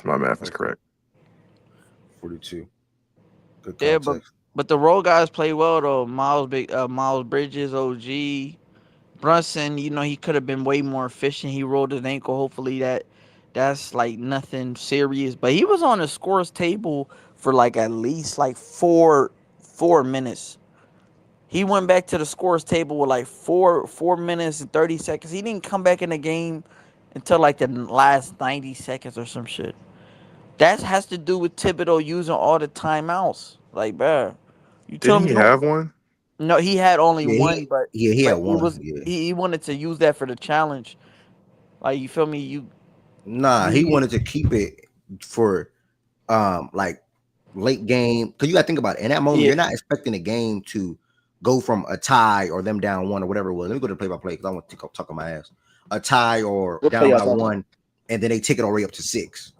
my math is Okay, correct. 42. Good Yeah, context. but the role guys play well though. Miles Bridges, OG, Brunson. You know he could have been way more efficient. He rolled his ankle. Hopefully that's like nothing serious. But he was on the scores table for like at least like four minutes. He went back to the scores table with like 4 minutes and 30 seconds. He didn't come back in the game until like the last 90 seconds or some shit. That has to do with Thibodeau using all the timeouts. Like, bruh, you tell Didn't me he no. have one? No, he had only Yeah, one, but he had it one. was Yeah. he wanted to use that for the challenge. Like, you feel me? Nah, he You wanted to keep it for like late game. Cause you gotta think about it. In that moment, yeah. you're not expecting the game to go from a tie or them down one or whatever it was. Let me go to play by play because I want to talk on my ass. A tie or What play down y'all by talking about? one, and then they take it all the way up to 6.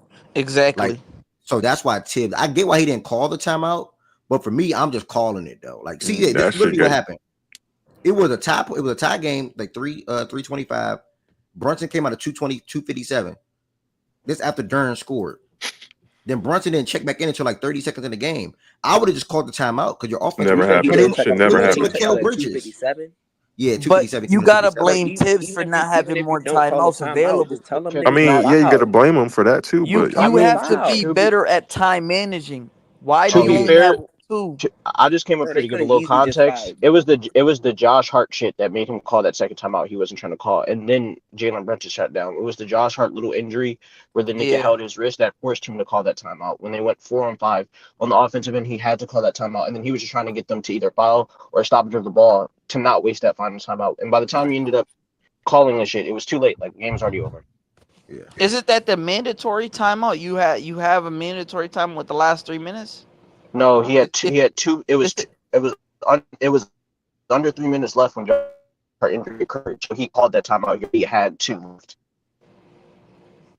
Like, Exactly. so that's why Tibbs, I get why he didn't call the timeout, but for me, I'm just calling it though. Like, see, this That is shit literally what got happened. It was a tie game, like 325. Brunson came out of 220, 257. This after Dern scored. Then Brunson didn't check back in until like 30 seconds in the game. I would have just called the timeout because your offense You Never was said he because happened. didn't it, check Should out. it You never went said to he happen. checked out Mikal at Bridges. 257. Yeah, But 257. Came you in gotta 257. blame Tibbs for Even not having if you more don't call a timeouts timeout, available. just tell them I niggas to mean, yeah, you got to foul. blame him for that too. You But Tell I them you to mean, have to be foul. to be better at time managing. Why do to Oh you be yeah. only have fair, two? I just came up Bro, here they to give could a have little easily just context. fouled. It was the Josh Hart shit that made him call that second timeout. He wasn't trying to call, and then Jalen Brunson shut down. It was the Josh Hart little injury where the nigga Yeah. held his wrist that forced him to call that timeout. When they went 4-on-5 on the offensive end, he had to call that timeout, and then he was just trying to get them to either foul or stoppage of the ball to not waste that final timeout. And by the time he ended up calling the shit, it was too late. Like the game was already over. Yeah. Isn't that the mandatory timeout? You have a mandatory time with the last 3 minutes? No, It, it, he had two. It was it's it was under 3 minutes left when Josh Hart injury occurred. So he called that timeout. He had two left.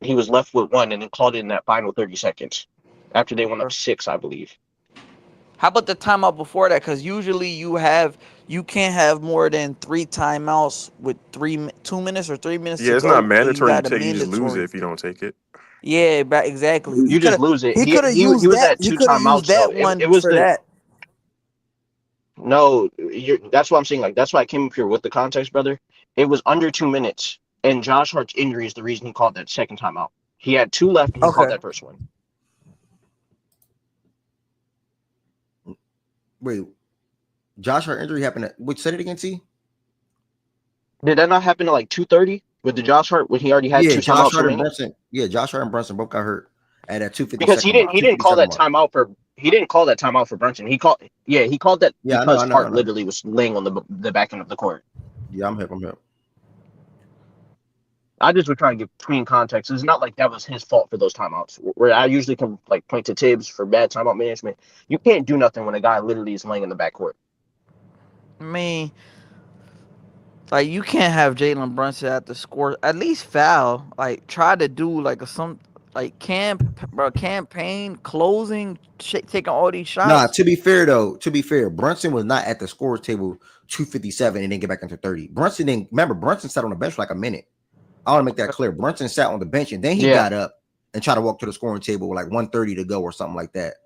He was left with one, and then called in that final 30 seconds after they went up 6, I believe. How about the timeout before that? Because usually you can't have more than 3 timeouts with 2 minutes or 3 minutes yeah, to it's not go. So you mandatory to got a take. You just lose it mandatory. if you don't take it. Yeah, exactly. You just lose it. He could have He used was that. at He two could have used timeouts though. that It one was for the that. no. That's what I'm saying. Like that's why I came up here with the context, brother. It was under 2 minutes, and Josh Hart's injury is the reason he called that second timeout. He had two left, and he called Okay. that first one. Wait, Josh Hart injury happened at which said it again, T? Did that not happen at like 2:30 with the Josh Hart when he already had Yeah, two Josh timeouts Hart and remaining? Brunson. Yeah, Josh Hart and Brunson both got hurt at that Because 252nd mark, he didn't call 257 that mark. timeout for he didn't call that timeout for Brunson. He called that Yeah, because I Hart know. literally was laying on the back end of the court. Yeah, I'm hip. I just was trying to give clean context. It's not like that was his fault for those timeouts. Where I usually can like point to Tibbs for bad timeout management. You can't do nothing when a guy literally is laying in the backcourt. I mean, like you can't have Jalen Brunson at the score. At least foul. Like try to do like like campaign closing, taking all these Nah, shots. to be fair, Brunson was not at the scores table 257 and then get back into 30. Brunson didn't remember. Brunson sat on the bench for like a minute. I want to make that clear. Brunson sat on the bench and then he Yeah. got up and tried to walk to the scoring table with like 130 to go or something like that.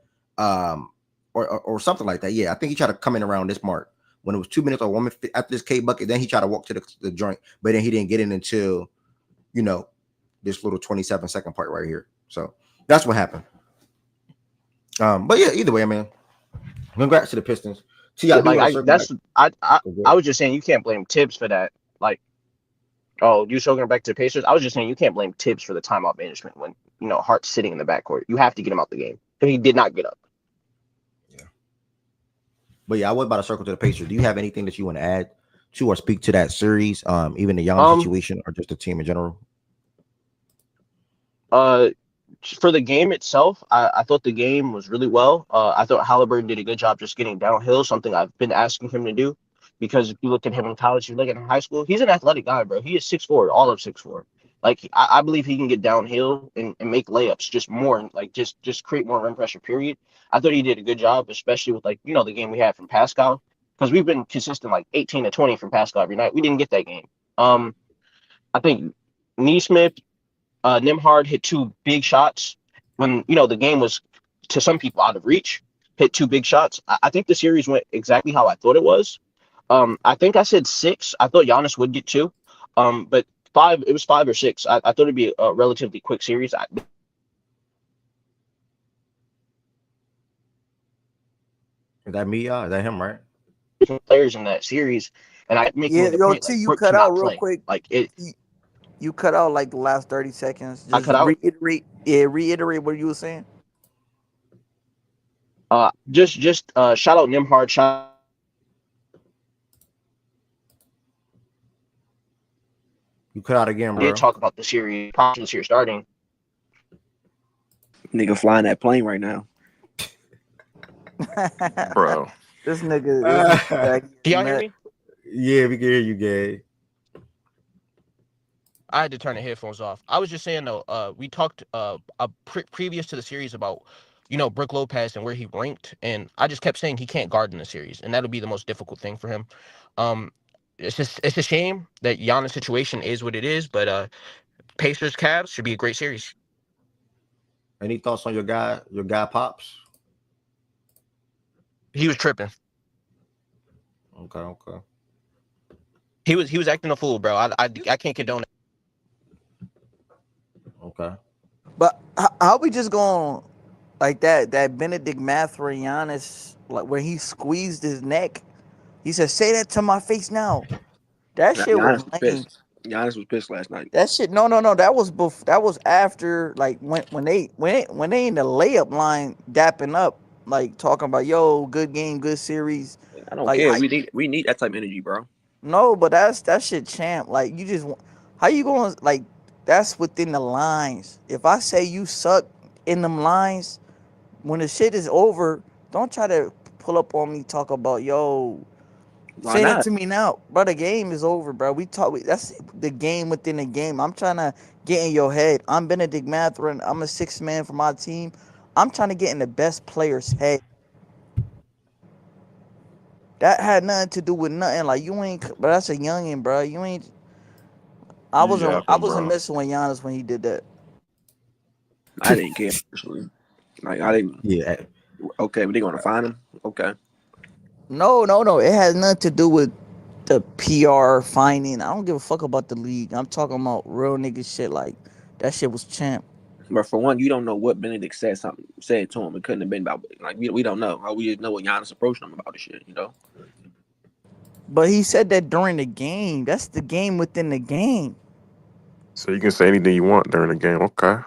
Or something like that. Yeah, I think he tried to come in around this mark when it was 2 minutes or 1 minute after this K bucket. Then he tried to walk to the joint, but then he didn't get in until this little 27-second part right here. So that's what happened. But yeah, either way, I mean, congrats to the Pistons. See, I do want to circle back. I was just saying you can't blame Tibbs for that. Like, oh, you circling back to the Pacers? I was just saying you can't blame Tibbs for the timeout management when Hart's sitting in the backcourt. You have to get him out the game, but he did not get up. Yeah. But yeah, I was about to circle to the Pacers. Do you have anything that you want to add to or speak to that series? Even the Giannis situation or just the team in general? For the game itself, I thought the game was really well. I thought Halliburton did a good job just getting downhill, something I've been asking him to do. Because if you look at him in college, you look at him in high school, he's an athletic guy, bro. He is 6'4", all of 6'4". Like, I believe he can get downhill and make layups just more, like just create more rim pressure, period. I thought he did a good job, especially with, the game we had from Pascal. Because we've been consistent, 18 to 20 from Pascal every night. We didn't get that game. I think Neesmith, Nimhard hit two big shots when the game was to some people out of reach. Hit two big shots. I think the series went exactly how I thought it was. I think I said 6. I thought Giannis would get 2, but 5. It was 5 or 6. I thought it'd be a relatively quick series. Is that me? Is that him? Right? Different players in that series, and I make Yeah, the yo, point T, like you Brook cut cannot out real play. quick. Like it. You cut out like the last 30 seconds. I Just cut out. reiterate what you were saying. Just shout out Nimhard. You cut out again, bro. Did talk about the series, probably this year starting. Nigga flying that plane right now. Bro. This nigga. Do y'all hear me? Yeah, we can hear you, Gay. I had to turn the headphones off. I was just saying though, we talked previous to the series about Brook Lopez and where he ranked, and I just kept saying he can't guard in the series, and that'll be the most difficult thing for him. It's a shame that Giannis' situation is what it is, but Pacers Cavs should be a great series. Any thoughts on your guy Pops? He was tripping. Okay. He was acting a fool, bro. I can't condone it. Okay. But how we just going like that Benedict Mathurin Giannis, like when he squeezed his neck, he said, "Say that to my face now." That shit was lame. Giannis was pissed last night. That shit, no. That was after, like when they in the layup line dapping up, like talking about, yo, good game, good series. I don't care. We need that type of energy, bro. No, but that shit champ. Like, you just, how you going, like, that's within the lines. If I say you suck in them lines, when the shit is over, don't try to pull up on me, talk about, yo, say that to me now. Bro, the game is over, bro. That's the game within the game. I'm trying to get in your head. I'm Benedict Mathurin. I'm a 6th man for my team. I'm trying to get in the best player's head. That had nothing to do with nothing. Like, you ain't, but that's a youngin', bro. You ain't. I wasn't messing with Giannis when he did that. I didn't care personally. Like, I didn't. Yeah. Okay, but they gonna find him. Okay. No. It has nothing to do with the PR finding. I don't give a fuck about the league. I'm talking about real nigga shit. Like, that shit was champ. But for one, you don't know what Benedict said to him. It couldn't have been about, like, we don't know. We just know what Giannis approached him about the shit, But he said that during the game. That's the game within the game. So you can say anything you want during the game, okay?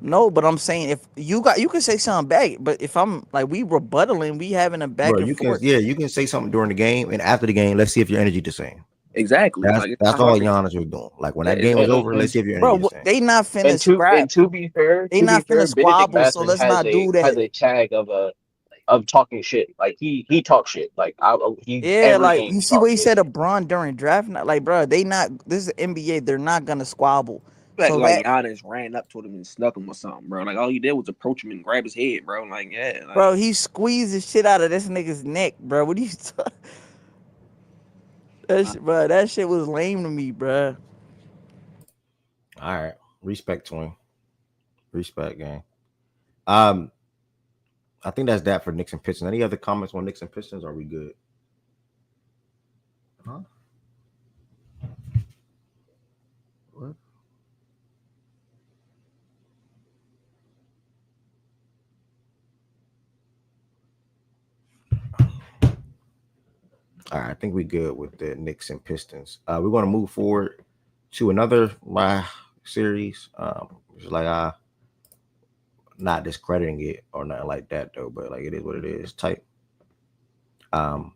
No, but I'm saying, if you can say something back. But if I'm like, we rebuttaling, we having a back and forth. You can say something during the game, and after the game, let's see if your energy the same. Exactly. That's all Giannis was doing. Like, when that game was over, let's see if your energy the same. They not finna scrap. And to be fair, they not finna squabble. So let's not do that. Has a tag of talking shit. Like, he talks shit. Like, like, you see what he said to Bron during draft night. Like, bro, this is NBA. They're not gonna squabble. Like, So like that, Giannis ran up to him and snuck him or something, bro. Like all he did was approach him and grab his head, bro. Like yeah, like, bro, he squeezed the shit out of this nigga's neck, bro. What are you talking? Bro, that shit was lame to me, bro. All right, respect, twin. Respect, gang. I think that's that for Knicks and Pistons. Any other comments on Knicks and Pistons? Are we good? Huh? What? All right, I think we good with the Knicks and Pistons. We're going to move forward to another series. It's like not discrediting it or nothing like that though, but like it is what it is. Type. And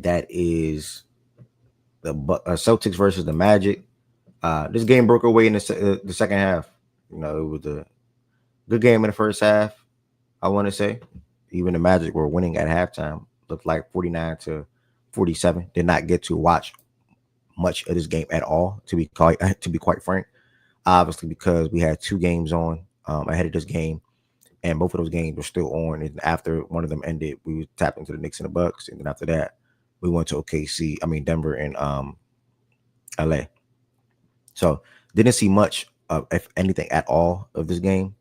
that is the Celtics versus the Magic. This game broke away in the second half. You know, it was a good game in the first half. I want to say, even the Magic were winning at halftime. Looked like 49-47. Did not get to watch much of this game at all. To be quite frank, obviously because we had 2 games on ahead of this game, and both of those games were still on. And after one of them ended, we tapped into the Knicks and the Bucks, and then after that, we went to Denver and LA. So didn't see much of, if anything at all, of this game.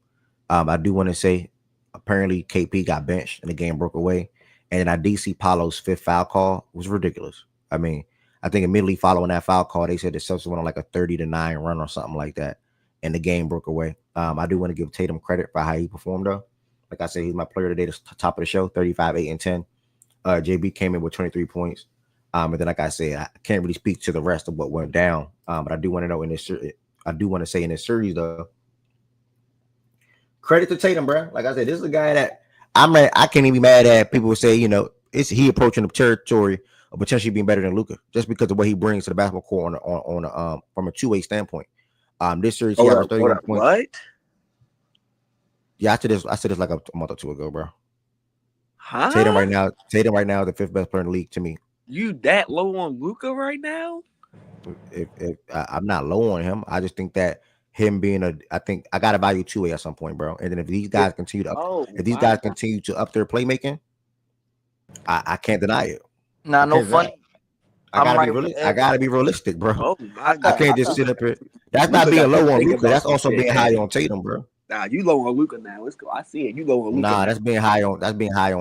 I do want to say, apparently KP got benched and the game broke away. And then I did see Paolo's 5th foul call was ridiculous. I mean, I think immediately following that foul call, they said the Celtics went on like a 30-9 run or something like that, and the game broke away. I do want to give Tatum credit for how he performed though. Like I said, he's my player today, the top of the show, 35, 8, and 10. JB came in with 23 points. And then, like I said, I can't really speak to the rest of what went down. But I do want to know I do want to say in this series though, credit to Tatum, bro. Like I said, this is a guy that I can't even be mad at. People would say, you know, it's he approaching the territory of potentially being better than Luka just because of what he brings to the basketball court on from a two-way standpoint. This series he averaged 31 points. What? Yeah, I said this like a month or 2 ago, bro. Huh? Tatum right now, the 5th best player in the league to me. You that low on Luka right now? If I'm not low on him, I just think that him being I think I got to value 2-way at some point, bro. And then if these guys continue to continue to up their playmaking, I can't deny it. Nah, no funny. I gotta be realistic, bro. Oh my God. I can't just sit up here. That's not being low on Luka. That's also being high on Tatum, bro. Nah, you low on Luka now. Let's go. I see it. You low on Luka. Nah, that's being high on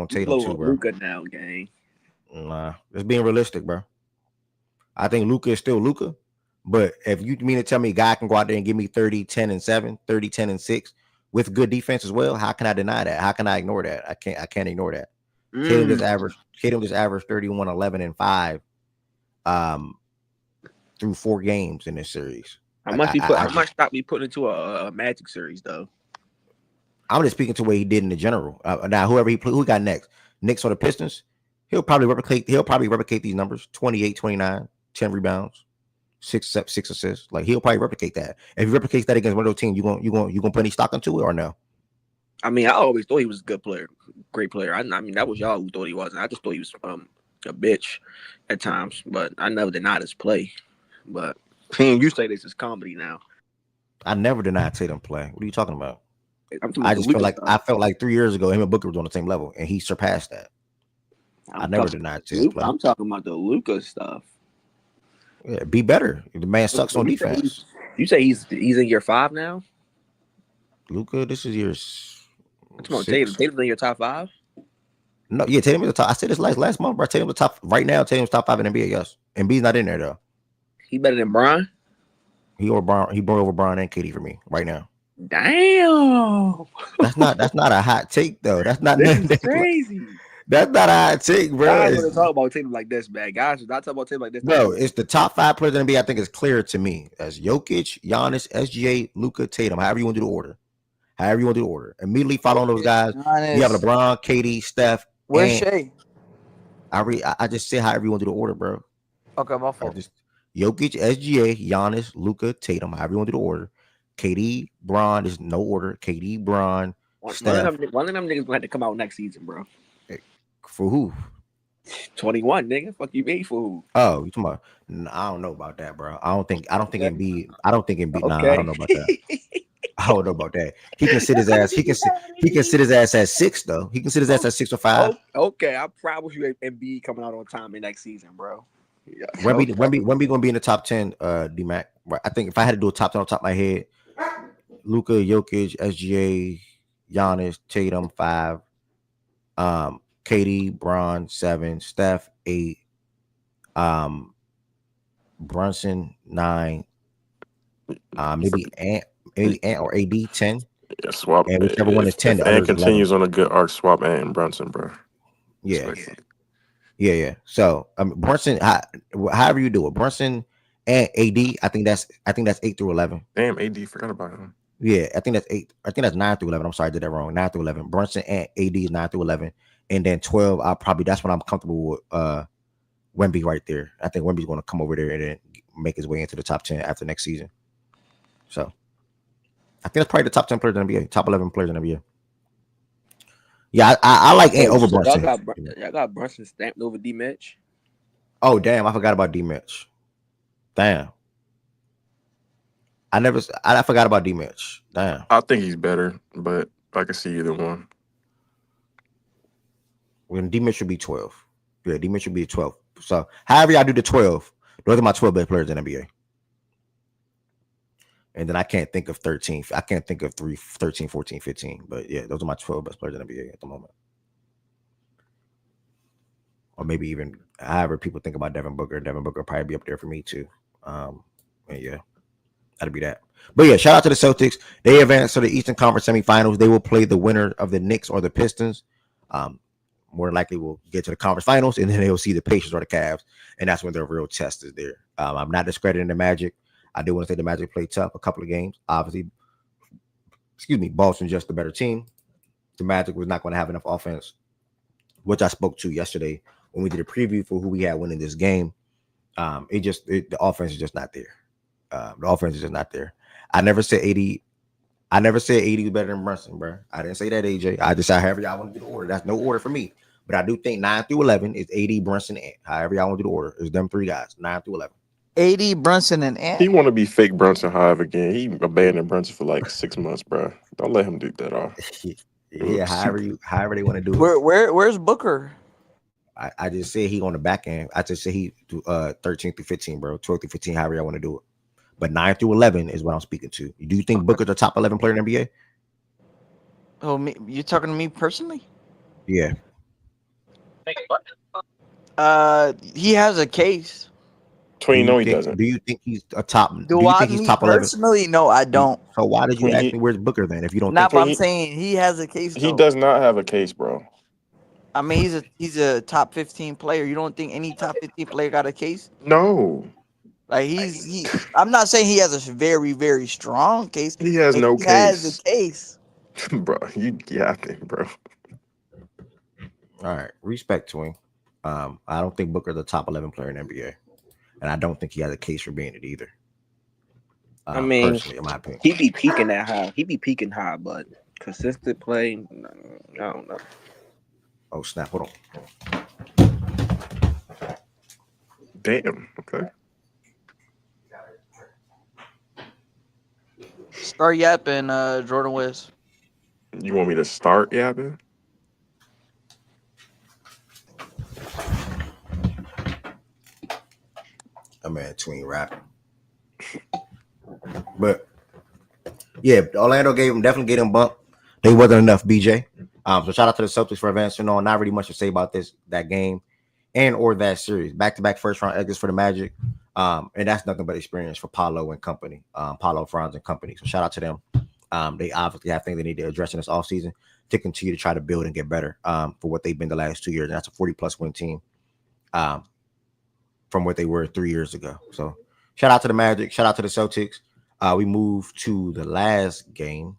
Tatum too, bro. Luka now, gang. Nah, it's being realistic, bro. I think Luka is still Luka, but if you mean to tell me a guy can go out there and give me 30, 10, and 7, 30, 10, and 6 with good defense as well, how can I deny that? How can I ignore that? I can't ignore that. Tatum just averaged 31, 11, and 5 through 4 games in this series. How much stock be put into a Magic series though? I'm just speaking to what he did in the general. Now, who he got next? Knicks or the Pistons? He'll probably replicate these numbers: 28, 29, 10 rebounds, 6 assists. Like he'll probably replicate that. If he replicates that against one of those teams, you gonna put any stock into it or no? I mean, I always thought he was a good player, great player. I mean, that was y'all who thought he wasn't. I just thought he was a bitch at times, but I never denied his play. But you say this is comedy now. I never denied Tatum play. What are you talking about? I felt like 3 years ago, him and Booker was on the same level, and he surpassed that. I never denied Tatum play. I'm talking about the Luka stuff. Yeah, be better. The man sucks on defense. You say he's in year 5 now? Luka, this is years. Come on, Tatum's in your top 5? No, yeah, Tatum is the top. I said this last month, bro. Tatum's the top right now. Tatum's top 5 in NBA. Yes, and B's not in there though. He better than Bron. He brought over Bron and KD for me right now. Damn, that's not a hot take though. That's not crazy. That's not a hot take, bro. Guys want to talk about Tatum like this, man. Guys should not talk about Tatum like this. No, it's the top 5 players in the NBA. I think it's clear to me as Jokic, Giannis, SGA, Luka, Tatum. However you want to do the order. Immediately following those guys, Giannis. You have LeBron, KD, Steph. Where's Shea? I just say however you want to do the order, bro. Okay, my fault. Jokic, SGA, Giannis, Luka, Tatum. However you want to do the order. KD, Bron. There's no order. KD, Bron, Steph. One of them niggas gonna have to come out next season, bro. For who? 21, nigga. Fuck you made for who? Oh, you talking about? I don't know about that, bro. I don't think Okay. Embiid. I don't think Embiid. Nah, I don't Okay. know about that. I don't know about that. He can sit his ass. He can sit his ass at 6 though. He can sit his ass at 6 or 5. Oh, okay. I promise you, Embiid coming out on time in next season, bro. Yeah. Wemby gonna be in the top 10. D Mac. I think if I had to do a top 10 on top of my head, Luka, Jokic, SGA, Giannis, Tatum 5, KD, Bron 7, Steph 8, Brunson 9, maybe Ant or AD 10, Yeah, swap. and whichever one is 10, If the Ant others 11. continues on a good arc, swap Ant and Brunson, bro. Yeah. Yeah. So Brunson, however you do it, Brunson and AD, I think that's 8 through 11. Damn, AD forgot about him. Yeah, I think that's 8. I think that's 9 through 11. I'm sorry, I did that wrong. 9 through 11. Brunson and AD is 9 through 11, and then 12. That's when I'm comfortable with Wemby right there. I think Wemby's going to come over there and then make his way into the top 10 after next season. So I think that's probably the top 10 players in the NBA, top 11 players in the NBA. Yeah, I like Ant over Brunson. Y'all got Brunson stamped over D Mitch. Oh damn, I forgot about D Mitch. Damn. I forgot about D Mitch. Damn. I think he's better, but I can see either one. When D Mitch should be 12. Yeah, D Mitch should be 12. So however y'all do the 12, those are my 12 best players in the NBA. And then I can't think of 13. I can't think of 13, 14, 15. But yeah, those are my 12 best players in the NBA at the moment. Or maybe even however people think about Devin Booker. Devin Booker will probably be up there for me too. And yeah, that'll be that. But yeah, shout out to the Celtics. They advanced to the Eastern Conference semifinals. They will play the winner of the Knicks or the Pistons. More than likely we'll get to the conference finals, and then they'll see the Pacers or the Cavs, and that's when their real test is there. I'm not discrediting the Magic. I do want to say the Magic played tough a couple of games. Obviously, Boston just a better team. The Magic was not going to have enough offense, which I spoke to yesterday when we did a preview for who we had winning this game. The offense is just not there. The offense is just not there. I never said 80 was better than Brunson, bro. I didn't say that, AJ. I just said however y'all want to do the order. That's no order for me. But I do think 9 through 11 is AD, Brunson, and however y'all want to do the order. It's them three guys, 9 through 11. AD, Brunson, and Ant. He want to be fake Brunson Hive again. He abandoned Brunson for like 6 months, bro. Don't let him do that off. Yeah, however they want to do it. Where's Booker? I just said he on the back end. I just said he 13 through 15, bro. 12 through 15, however y'all want to do it. But 9 through 11 is what I'm speaking to. Do you think Booker's the top 11 player in the NBA? Oh, you talking to me personally? Yeah. He has a case. Tween, no, he doesn't. Do you think he's a top? Do you think he's top 11? Personally, no, I don't. So why did you ask me where's Booker then? If you don't, not. I'm saying he has a case. He does not have a case, bro. I mean, he's a top 15 player. You don't think any top 15 player got a case? No. Like I'm not saying he has a very, very strong case. He has no case. He has a case. Bro, you yapping, bro. All right, respect to him. I don't think Booker's the top 11 player in the NBA, and I don't think he has a case for being it either. I mean, personally, in my opinion, he be peaking that high. He be peaking high, but consistent play, I don't know. Oh snap! Hold on. Damn. Okay. Start yapping, Jordan West. You want me to start yapping? A man tween rapping. But yeah, Orlando definitely gave them bump. They wasn't enough, BJ. So shout out to the Celtics for advancing on. Not really much to say about that game and or that series. Back-to-back first-round exits for the Magic. And that's nothing but experience for Paulo and company. Paulo, Franz and company. So shout out to them. They obviously have things they need to address in this offseason to continue to try to build and get better for what they've been the last 2 years. And that's a 40-plus win team from what they were 3 years ago. So shout out to the Magic. Shout out to the Celtics. We move to the last game.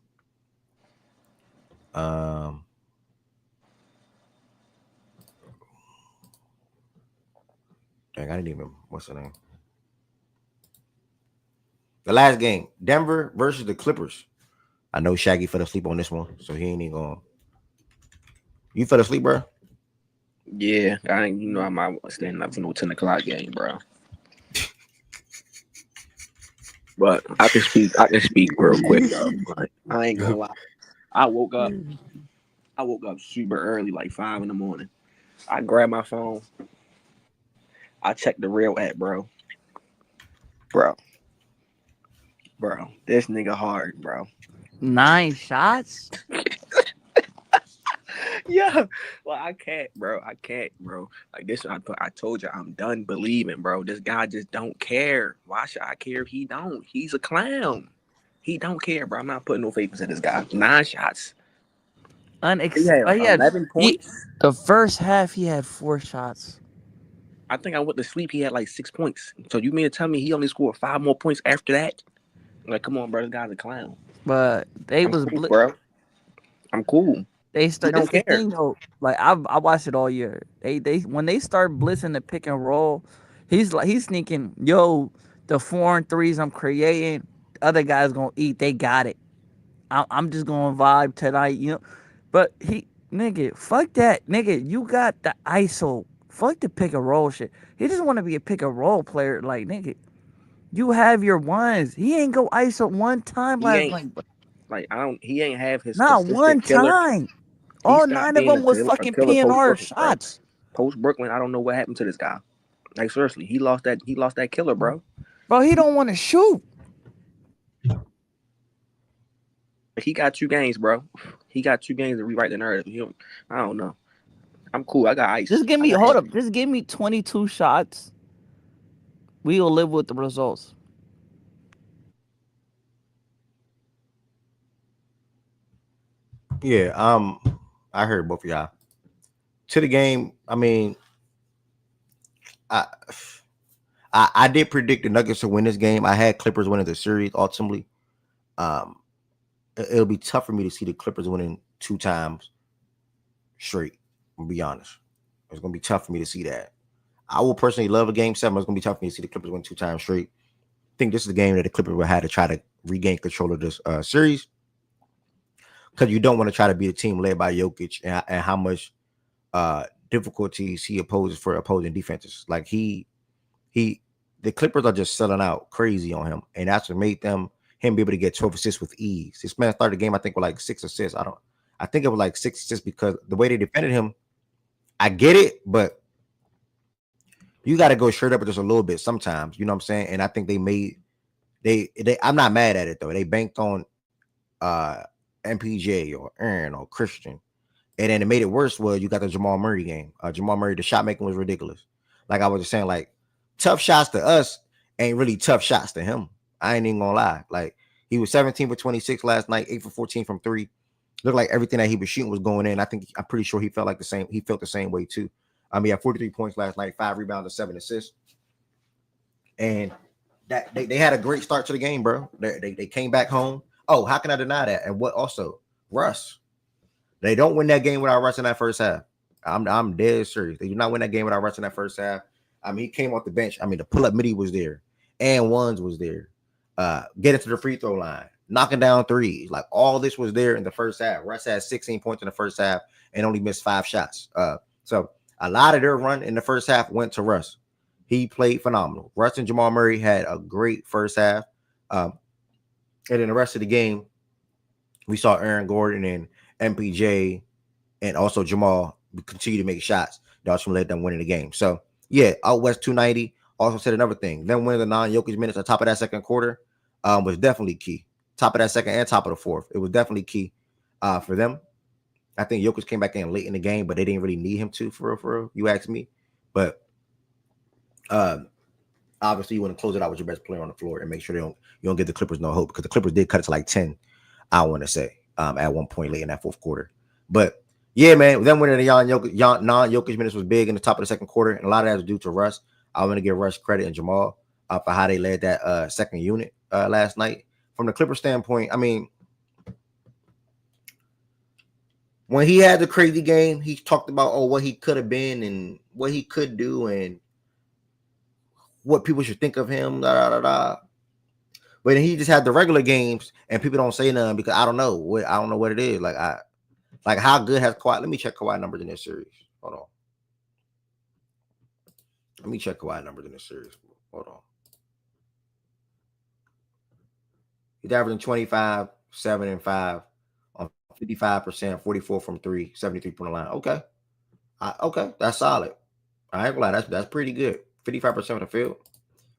Dang, I didn't even. What's the name? The last game, Denver versus the Clippers. I know Shaggy fell asleep on this one, so he ain't even going. You fell asleep, bro? Yeah, I ain't. I'm not standing up for no 10 o'clock game, bro. But I can speak. I can speak real quick though. Like, I ain't gonna lie. I woke up. I woke up super early, like 5 in the morning. I grabbed my phone. I checked the real app, bro. This nigga hard, bro. 9 shots. Yeah, well, I can't, bro. I can't, bro. Like this, I told you, I'm done believing, bro. This guy just don't care. Why should I care if he don't? He's a clown. He don't care, bro. I'm not putting no faith into this guy. 9 shots. He had He had 11 points. the first half. He had 4 shots. I think I went to sleep. He had like 6 points. So you mean to tell me he only scored 5 more points after that? Like, come on, bro. This guy's a clown. But they I'm was cool, bro. I'm cool. They He start. don't This the care. thing though. Like I watched it all year. They when they start blitzing the pick and roll, he's sneaking. Yo, the 4 and 3s I'm creating, other guys gonna eat. They got it. I'm just gonna vibe tonight. But nigga, fuck that, nigga. You got the ISO. Fuck the pick and roll shit. He just want to be a pick and roll player. Like nigga, you have your ones. He ain't go ISO one time He last ain't night. like I don't. He ain't have his Not one consistent killer. time. He All stopped 9 of being them was a fucking killer post PNR Brooklyn, bro. shots. Post Brooklyn, I don't know what happened to this guy. Like seriously, he lost that. He lost that killer, bro. Bro, he don't want to shoot. He got 2 games, bro. He got 2 games to rewrite the narrative. I don't know. I'm cool. I got ice. Just give I me got hold ice. up. Just give me 22 shots. We will live with the results. Yeah, I heard both of y'all. To the game, I mean, I I did predict the Nuggets to win this game. I had Clippers winning the series ultimately. Um, it'll be tough for me to see the Clippers winning 2 times straight. I'll be honest. It's gonna be tough for me to see that. I will personally love a game 7. It's gonna be tough for me to see the Clippers win 2 times straight. I think this is the game that the Clippers will have to try to regain control of this series, because you don't want to try to be a team led by Jokic and how much difficulties he opposes for opposing defenses. Like the Clippers are just selling out crazy on him, and that's what made him be able to get 12 assists with ease. This man started the game, I think, with like 6 assists. I think it was like 6 assists because the way they defended him. I get it, but you got to go straight up just a little bit sometimes. You know what I'm saying? And I think they I'm not mad at it though. They banked on MPJ or Aaron or Christian. And then it made it worse was you got the Jamal Murray game. Jamal Murray, the shot making was ridiculous. Like I was just saying, like tough shots to us ain't really tough shots to him. I ain't even gonna lie. Like he was 17 for 26 last night, 8 for 14 from 3. Looked like everything that he was shooting was going in. I'm pretty sure he felt like the same. He felt the same way too. He had 43 points last night, 5 rebounds, and 7 assists. And that they had a great start to the game, bro. They came back home. Oh, how can I deny that? And what also? Russ. They don't win that game without Russ in that first half. I'm dead serious. They do not win that game without Russ in that first half. He came off the bench. The pull-up midi was there. And ones was there. Getting to the free throw line. Knocking down threes. Like all this was there in the first half. Russ had 16 points in the first half and only missed 5 shots. So a lot of their run in the first half went to Russ. He played phenomenal. Russ and Jamal Murray had a great first half. And then the rest of the game, we saw Aaron Gordon and MPJ and also Jamal continue to make shots. That also led them winning the game. So, yeah, out West 290 also said another thing. Them winning the non-Jokic minutes at the top of that second quarter was definitely key. Top of that second and top of the fourth. It was definitely key for them. I think Jokic came back in late in the game, but they didn't really need him to, for real, you ask me. But obviously you want to close it out with your best player on the floor and make sure you don't give the Clippers no hope, because the Clippers did cut it to like 10, I want to say, at one point late in that fourth quarter. But yeah, man, them winning the non-Jokic minutes was big in the top of the second quarter, and a lot of that was due to Russ. I want to give Russ credit and Jamal for how they led that second unit last night. From the Clipper standpoint, when he had the crazy game, he talked about what he could have been and what he could do and what people should think of him. But then he just had the regular games, and people don't say nothing because I don't know what it is. Like how good has Kawhi? Let me check Kawhi numbers in this series. Hold on. Let me check Kawhi numbers in this series. Hold on. He's averaging 25, 7 and 5 on 55%, 44 from 3, 73 point line. Okay. Okay, that's solid. I ain't gonna lie, that's pretty good. 55% of the field.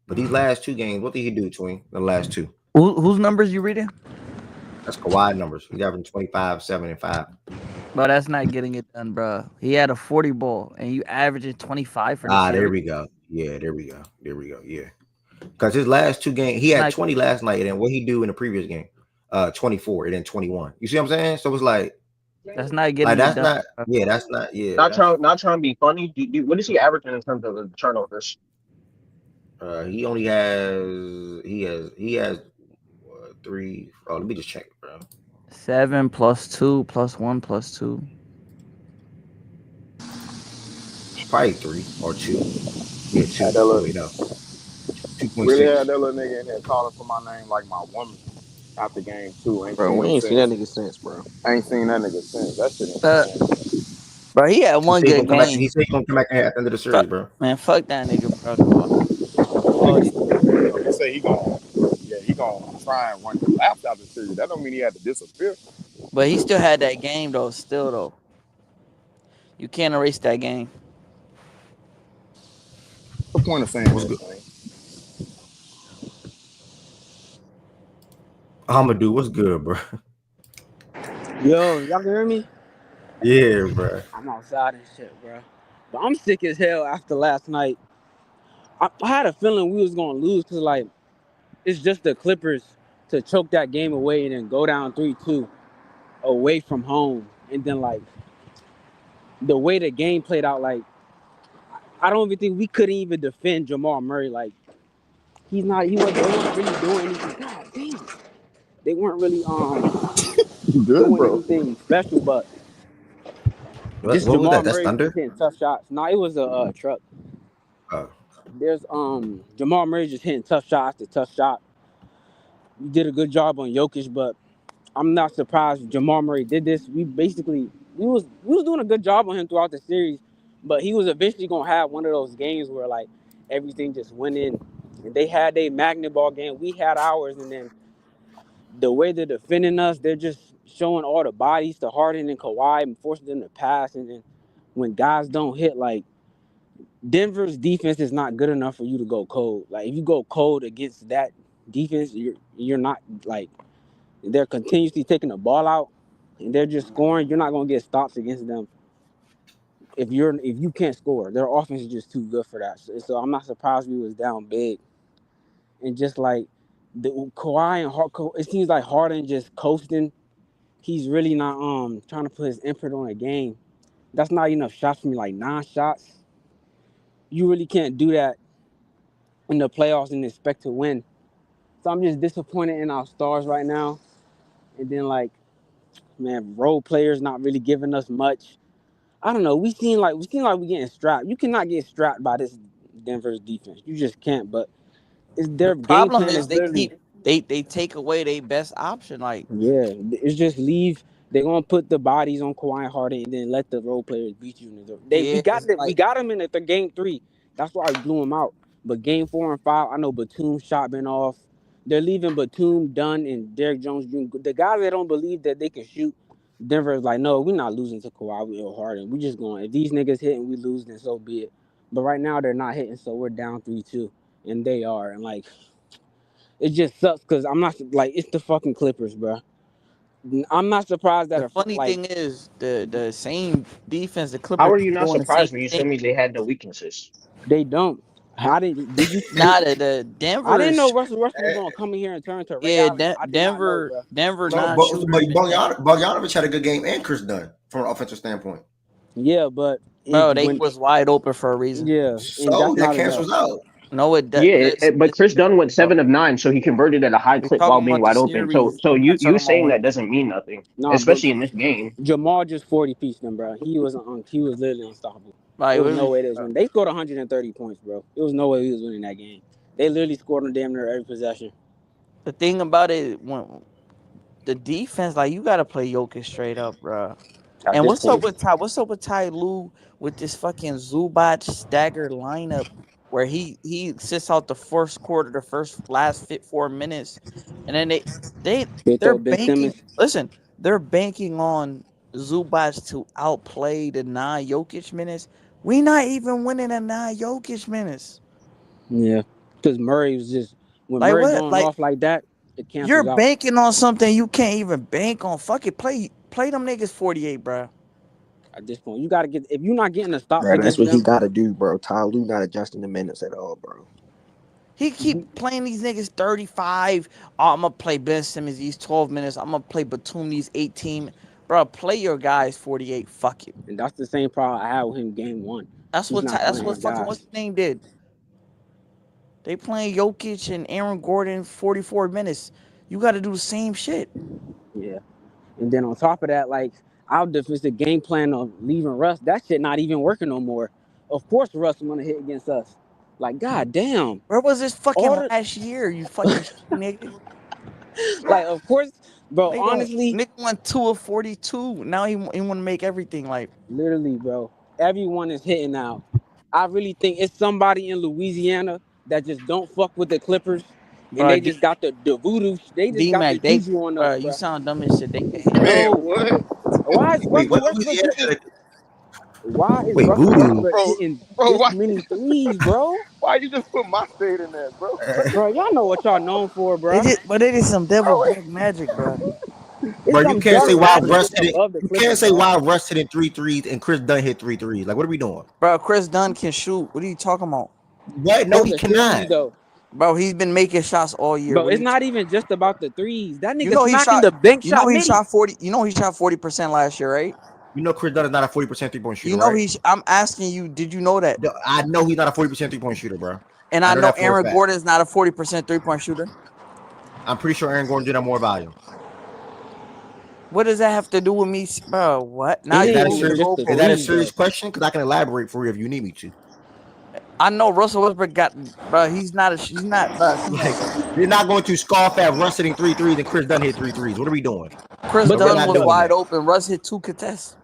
But these last two games, what did he do, Twin? The last two. Whose numbers you reading? That's Kawhi numbers. He's averaging 25, 7 and 5. Bro, that's not getting it done, bro. He had a 40 ball, and you averaging 25 for the There series. we go. Yeah, there we go. There we go. Yeah. Because his last two games, he It's had not 20 last night, and then what he do in the previous game? 24 and then 21. You see what I'm saying? So it's like That's not getting it that's done. not, bro. yeah, that's not, yeah. Not trying to be funny. What is he averaging in terms of the turnovers? He only has, he has 3. Oh, let me just check, bro. 7 plus 2 plus 1 plus 2. Probably 3 or 2. Yeah, 2. Had that little, Wait, no. 2.6. really had that little nigga in there calling for my name like my woman after game 2. Ain't Bro, seen we him ain't seen that since. nigga since, bro. Ain't seen that nigga since. That shit Uh, insane. bro, he had He one said he good gonna come back. He game. said he gonna come back at the end of the series, bro. Man, fuck that nigga, bro. All these, He say he gonna try and run the laps out the series. That don't mean he had to disappear. but he still had that game though. Still though, you can't erase that game. What's the point of saying What's that, good? man? I'ma do what's good, bro. Yo, y'all can hear me? Yeah, bro. I'm outside and shit, bro. But I'm sick as hell after last night. I had a feeling we was gonna lose because like it's just the Clippers to choke that game away and then go down 3-2 away from home, and then like the way the game played out, like I don't even think we couldn't even defend Jamal Murray. Like he wasn't they weren't really doing anything. God damn, they weren't really Good, doing bro. anything special, but What just was Jamal that? That's Murray was just Thunder. hitting tough shots. No, it was a truck. Oh, There's Jamal Murray just hitting tough shot after tough shot. You did a good job on Jokic, but I'm not surprised Jamal Murray did this. We was doing a good job on him throughout the series, but he was eventually gonna have one of those games where like everything just went in. And they had their magnet ball game, we had ours, and then the way they're defending us, they're just showing all the bodies to Harden and Kawhi and forcing them to pass. And then when guys don't hit, like Denver's defense is not good enough for you to go cold. Like if you go cold against that defense, you're not like they're continuously taking the ball out and they're just scoring. You're not gonna get stops against them if you can't score. Their offense is just too good for that. So I'm not surprised we was down big. And just like the Kawhi and it seems like Harden just coasting. He's really not trying to put his imprint on a game. That's not enough shots for me. Like 9 shots, you really can't do that in the playoffs and expect to win. So I'm just disappointed in our stars right now. And then like, man, role players not really giving us much. I don't know. We seem like we getting strapped. You cannot get strapped by this Denver's defense. You just can't. But The their game problem plan is is literally they take away their best option. Like yeah. It's just leave. They're gonna put the bodies on Kawhi and Harden and then let the role players beat you. yeah, it's We like got them in the game 3. That's why we blew them out. But game 4 and 5, I know Batum's shot been off. They're leaving Batum, Dunn, and Derrick Jones Jr. The guys that don't believe that they can shoot, Denver is like, no, we're not losing to Kawhi or Harden. We just going. If these niggas hit and we lose, then so be it. But right now they're not hitting, so we're down 3-2, and they are. And like, it just sucks because I'm not like it's the fucking Clippers, bro. I'm not surprised that the funny thing is the same defense the How Clippers are you not doing the same surprised when you thing. tell me they had no weaknesses? they don't. How did you? Nah, the I didn't know Denver's Russell Westbrook was gonna come in here and turn to Ray yeah, Allen. I did not know, Denver bro. Denver no, non but shooters this game. Bogdanovich had a good game, and Chris Dunn from an offensive standpoint. Yeah, but Bro, they when was wide open for a reason. yeah, and So that's that not enough. cancels out. No, it does. Yeah, but Chris Dunn went Bro. 7 of 9, so he converted at a high We clip while talking being about the wide open. So series. so We're you not you talking about saying winning. that doesn't mean nothing, Nah, but especially in this game. Jamal just 40 piece them, bro. He was literally unstoppable. Like, It was no way they was winning. They scored 130 points, bro. It was no way we was winning that game. They literally scored on damn near every possession. the thing about it, when the defense, like you gotta play Jokic straight up, bro. At And this what's up point, with Ty? What's up with Ty Lue with this fucking Zubac staggered lineup? where he sits out the first quarter, the last 4 minutes, and then they They they're throw Ben banking. Simmons. Listen, they're banking on Zubac to outplay the non-Jokic minutes. We not even winning the non-Jokic minutes. Yeah, because Murray was just when Like Murray what? going Like off like that, it you're cancels out banking on something you can't even bank on. Fuck it, play them niggas 48, bro. at this point. You gotta get if you're not getting a stop Bro, that's against what he them, got to do, bro. Ty Lue not adjusting the minutes at all, bro. He keep playing these niggas 35. Oh, I'm gonna play Ben Simmons these 12 minutes. I'm gonna play Batum these 18. Bro, play your guys 48. Fuck it. and that's the same problem I had with him game one. That's He's what not that's playing what his fucking what's guys. his name did. They playing Jokic and Aaron Gordon 44 minutes. You got to do the same shit. Yeah, and then on top of that, like our defensive game plan of leaving Russ, that shit not even working no more. Of course, Russ is gonna hit against us. Like, god damn, Where was this all fucking the last year? You fucking nigga. like, of course, bro. Honestly, Nigga went 2 of 42. Now he want to make everything like. literally, bro. Everyone is hitting now. I really think it's somebody in Louisiana that just don't fuck with the Clippers, and Bro, they just got the voodoo. They just got the D-Mac, they, juju on us, bro, you bro. sound dumb as shit. They can hit Man, everything. No, what? why is Wait, Russell what Westbrook Louisiana hitting? gotta do? Why is Wait, Russell voodoo. Westbrook Bro, hitting bro, this why many threes, bro? why you just put my state in there, bro? Bro, y'all know what y'all known for, bro. They did some devil Bro, black magic, bro. It's Bro, you some can't say dark why magic Russ just hit it. above the You can't Clippers, say dog. why Russ hit 3 threes and Chris Dunn hit 3 threes. Like, what are we doing? Bro, Chris Dunn can shoot. What are you talking about? What? No, It's he the cannot. threes, though. Bro, he's been making shots all year. Bro, What are it's you not even just about the threes. That You nigga know he smacking shot the bank you know shot he midi. shot 40. You know he shot 40% last year, right? You know Chris Dunn is not a 40% 3-point shooter, You know right? I'm asking you, did you know that? No, I know he's not a 40% 3-point shooter, bro. And I I know know that for a Aaron fact. Gordon is not a 40% 3-point shooter. I'm pretty sure Aaron Gordon did have more volume. What does that have to do with me, bro? What? Now It Is you ain't that a even moving the serious? just the Is that a goalposts. threes, serious though. question? Because I can elaborate for you if you need me to. I know Russell Westbrook got, bro. He's not, bro. Come on, Like, bro. you're not going to scoff at Russ hitting 3 threes and Chris Dunn hit 3 threes. What are we doing? Chris Bro, But we're Dunn not was doing wide that. open. Russ hit 2 contests.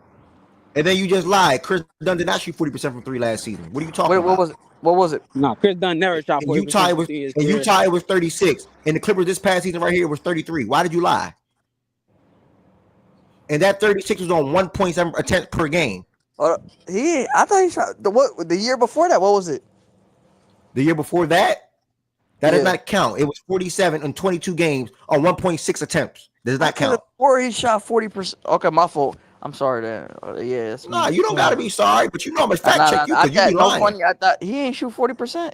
And then you just lied. Chris Dunn did not shoot 40% from 3 last season. What are you talking What about? was it? What was it? nah, Chris Dunn never shot In Utah, 40% it from was 3 his in career. Utah, it was 36. And the Clippers this past season right here was 33. Why did you lie? And that 36 was on 1.7 attempts per game. I thought he shot the year before that. What was it? The year before that, that does Yeah. not count. It was 47 in 22 games on 1.6 attempts. Does I not could have count. swore he shot 40%. Okay, my fault. I'm sorry. Yeah, that's Nah, me. you don't gotta be sorry, but you know I'm gonna fact check you I because you be thought no lying. funny. I thought he ain't shoot 40%.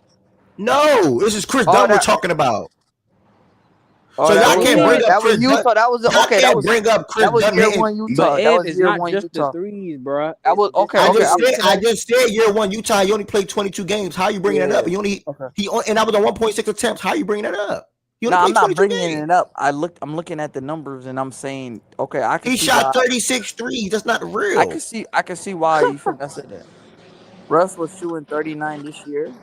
No, this is Chris Oh, Dunn we're talking about. So that y'all It was can't bring is. up that was Chris Dunn. Utah. That was Y'all okay. can't bring up Chris That was Dunn year hitting. one But Utah. That Ev, was it's year not one just the Utah. threes, bro. That was okay. I Okay, just I'm said looking at year one Utah. You only played 22 games. How you bringing that Yeah. up? You only okay. and that was on 1.6 attempts. How you bringing that up? He only No, I'm played not 22 bringing games. it up. I'm looking at the numbers and I'm saying, okay, I can He see why. shot 36 threes. That's not real. I can see why you think I said that. Russ was shooting 39 this year,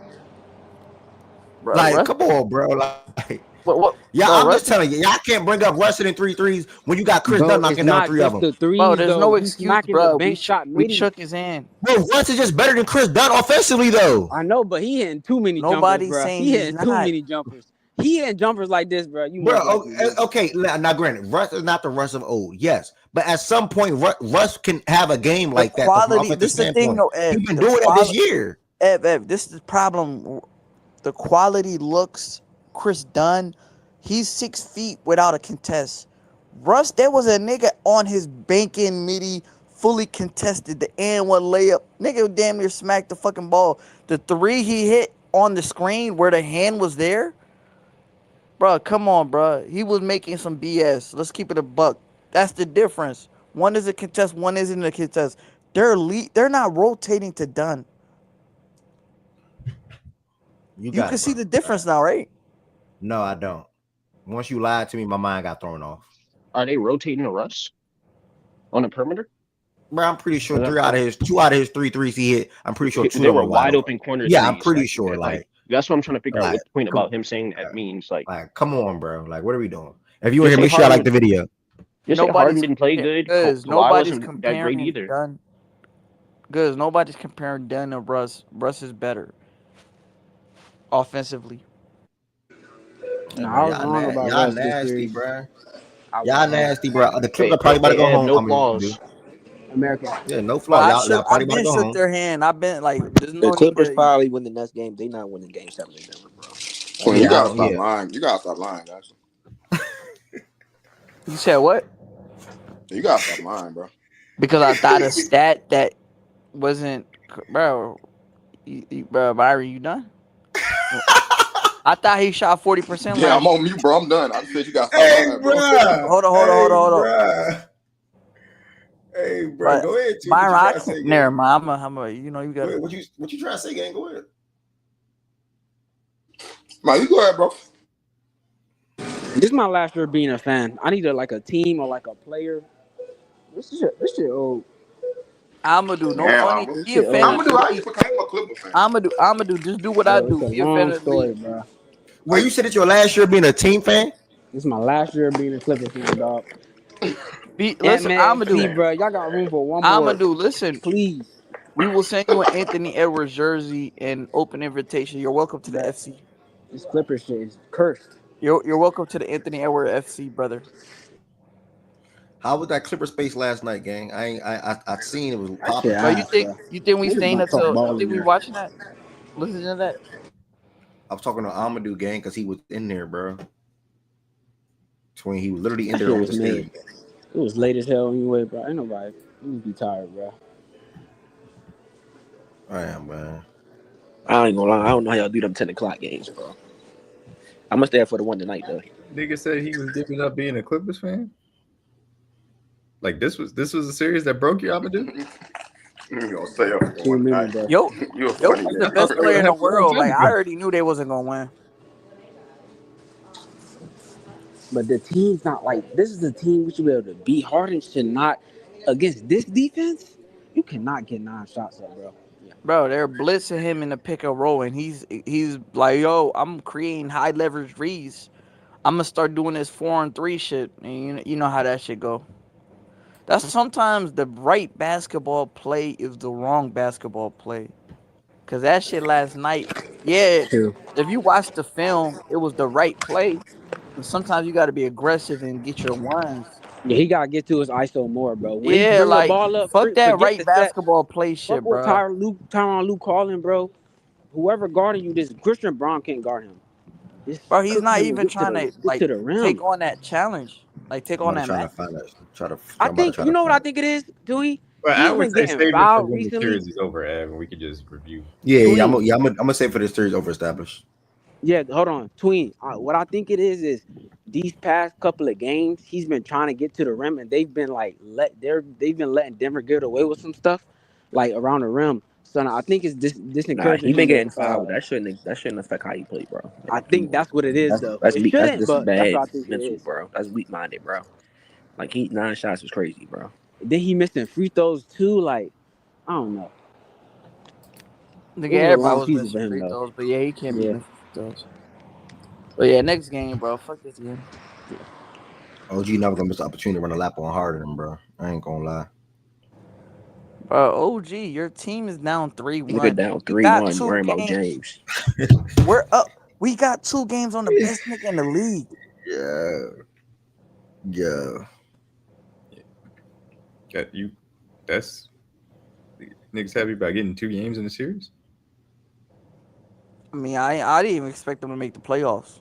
bro. Like, Russ, come on, bro. Like, what, yeah, bro? I'm Russ, just telling you, y'all can't bring up Russ hitting 3 threes when you got Chris Bro, Dunn it's knocking down not 3 of just them. the bro. threes, There's though. no He's excuse, smacking the bro. bank shot We midi. shook his hand. Bro, Russ is just better than Chris Dunn offensively, though. I know, but he hitting too many jumpers, Nobody's bro. saying He he's hitting too not. many jumpers. He hitting jumpers like this, bro. You Bro, most likely losing. okay. Now, granted, Russ is not the Russ of old, yes, but at some point, Russ can have a game The like that, though, from an quality. offensive This is the thing, standpoint. though, He's Ev. been The doing that this quality, year. Ev. This is the problem. The quality looks. Chris Dunn, he's 6 feet without a contest. Russ, there was a nigga on his banking midi, fully contested the and one layup. Nigga damn near smacked the fucking ball. The 3 he hit on the screen where the hand was there, bro. Come on, bro. He was making some BS. Let's keep it a buck. That's the difference. One is a contest, one isn't a contest. They're not rotating to Dunn. You You got can it, see bro. the difference now, right? No, I don't. Once you lied to me, my mind got thrown off. Are they rotating to Russ on the perimeter? Bro, I'm pretty sure Is that- 2 out of his 3 threes he hit, I'm pretty sure 2 of They them were were wide wide open. open corner Yeah, threes. I'm pretty sure. Like, that's what I'm trying to figure out. like, What the point come, about him saying that means? Like come on, bro. Like, what are we doing? If you Just want to say make sure I like Harden. the video. Just say Harden didn't play good. Because Kawhi nobody's wasn't that great comparing either. Dunn. Because nobody's comparing Dunn to Russ. Russ is better. offensively. Hey, No, bro, I was wrong about y'all Russ this nasty, series. bro. I was Y'all wrong. nasty, bro. The Clippers Hey, are probably about to go they have home. no I'm gonna do. flaws. American. Yeah, no But flaw. Y'all probably I've about to been go shook home. their hand. I've been like, there's The no need Clippers to. probably win the next game. They not winning Game 7 in Denver, bro. Twin, you Yeah, I gotta don't. stop Yeah, lying. You gotta stop lying, guys. You said what? You gotta stop lying, bro. Because I thought a stat that wasn't, bro. Bro, Byron, you done? I thought he shot 40% Yeah, I'm last. on mute, bro. I'm done. I just said you gotta stop hey, lying, bro. bro. Hold on. Hey, bro. But Go ahead, T. What Byron, you I trying to can't. say, Never gang? mind. You know, you Go got ahead. to. What you trying to say, gang? Go ahead. Man, you go ahead, bro. This is my last year being a fan. I need a team or like a player. This shit old. Amadou, no Damn, funny. I'm This Be a shit fan old. of gonna the do how you league. became a Clipper fan. Amadou, just do what I Bro, it's do. a Be a fan long of the league. story, bro. Wait, you said it's your last year being a team fan? This is my last year being a Clipper fan, dog. And Listen, man, see, bro, y'all got room for one more, Amadou, listen. please. We will send you an Anthony Edwards jersey and open invitation. You're welcome to the But FC. this Clipper shit is cursed. You're welcome to the Anthony Edwards FC, brother. How was that Clipper space last night, gang? I seen it was That shit popping. Bro, ass, bro. you think we Niggas staying gonna talk until you ball in think we there. watching that? Listen to that. I was talking to Amadou, gang, because he was in there, bro. When he was literally in That there shit on was the made. stage. It was late as hell anyway, bro. Ain't nobody. You be tired, bro. I am, man. I ain't gonna lie. I don't know how y'all do them 10 o'clock games, bro. I'm gonna stay there for the one tonight, though. Nigga said he was giving up being a Clippers fan. Like this was a series that broke you, Amadou. You gonna stay up for Too one many, night. bro. You a Yo funny was the guy. I thought best they would player in have the had a long world. time Like I together. already knew they wasn't gonna win. But the team's not like this is the team we should be able to beat. Harden should not against this defense. You cannot get 9 shots up, bro. Yeah. Bro, they're blitzing him in the pick and roll, and he's like, yo, I'm creating high leverage reads. I'm gonna start doing this 4-on-3 shit, and you know how that shit go. That's sometimes the right basketball play is the wrong basketball play. Cause that shit last night, yeah. True. If you watch the film, it was the right play. But sometimes you got to be aggressive and get your ones. Yeah, he gotta get to his ISO more, bro. When he Yeah, bring the like ball up, fuck that forget right the set. basketball play Fuck shit, what bro. Tyronn Luke calling, bro. Whoever guarding you, this Christian Brown can't guard him. Just Bro, he's cook not him and even trying to get like to the take rim. on that challenge, like take I'm on about to that try to match. find that. I I'm about to think try you to know what I find it. think it is, Dewey. But I He's would been say getting save it for fouled when the recently. series is over, Ev, and we can just review. Yeah. Tween. I'm gonna say for this series over established. Yeah, hold on, Tween. What I think it is these past couple of games he's been trying to get to the rim and they've been like they've been letting Denver get away with some stuff like around the rim. So now I think it's this Nah, encouraging he been him to. getting fouled. That shouldn't affect how he play, bro. I Like, come think on. that's what it is That's though. that's It weak. That's shouldn't, just but that's bad what I think it mental, is. bro. That's weak minded, bro. Like, he 9 shots is crazy, bro. Then he missing free throws too. Like I don't know. Nigga, This is a everybody long was season missing for him free though. throws, but yeah, he can't be Yeah. missing free throws. But yeah, next game, bro. Fuck this game. OG never gonna miss the opportunity to run a lap on Harden, bro. I ain't gonna lie. Bro, OG, your team is down Nigga 3-1. down We got 3-1, two worrying about games. James. We're up. We got 2 games on the best nigga in the league. Yeah. Yeah. Got you. That's niggas happy about getting 2 games in the series. I mean, I didn't even expect them to make the playoffs.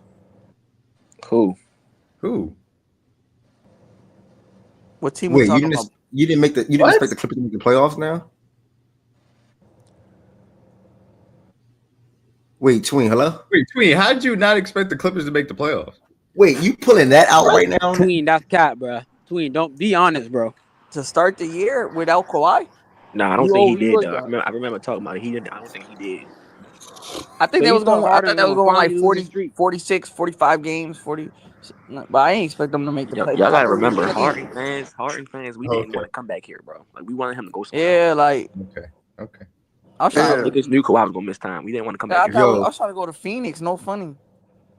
Cool. Who? What team we Wait, talking about? you didn't What? expect the Clippers to make the playoffs now? Wait, Tween, hello? Wait, Tween, how did you not expect the Clippers to make the playoffs? Wait, you pulling that out right now? Tween, that's cat, bro. Tween, don't be honest, bro. To start the year without Kawhi? Nah, I don't think he You did, was though. I remember talking about it. He didn't. I don't think he did. I think so they you was thought going I Harden thought was they was gonna going like finally lose the 40, streak. 46, 45 games, 40. But I ain't expect them to make the Y'all, play. y'all gotta Probably remember, win 10. Harden fans, we didn't Okay. want to come back here, bro. Like, we wanted him to go somewhere else. Yeah, like Okay. I was trying to Niggas knew Kawhi was gonna miss time. We didn't want to come back I here. thought I Yo, was trying to go to Phoenix. No funny.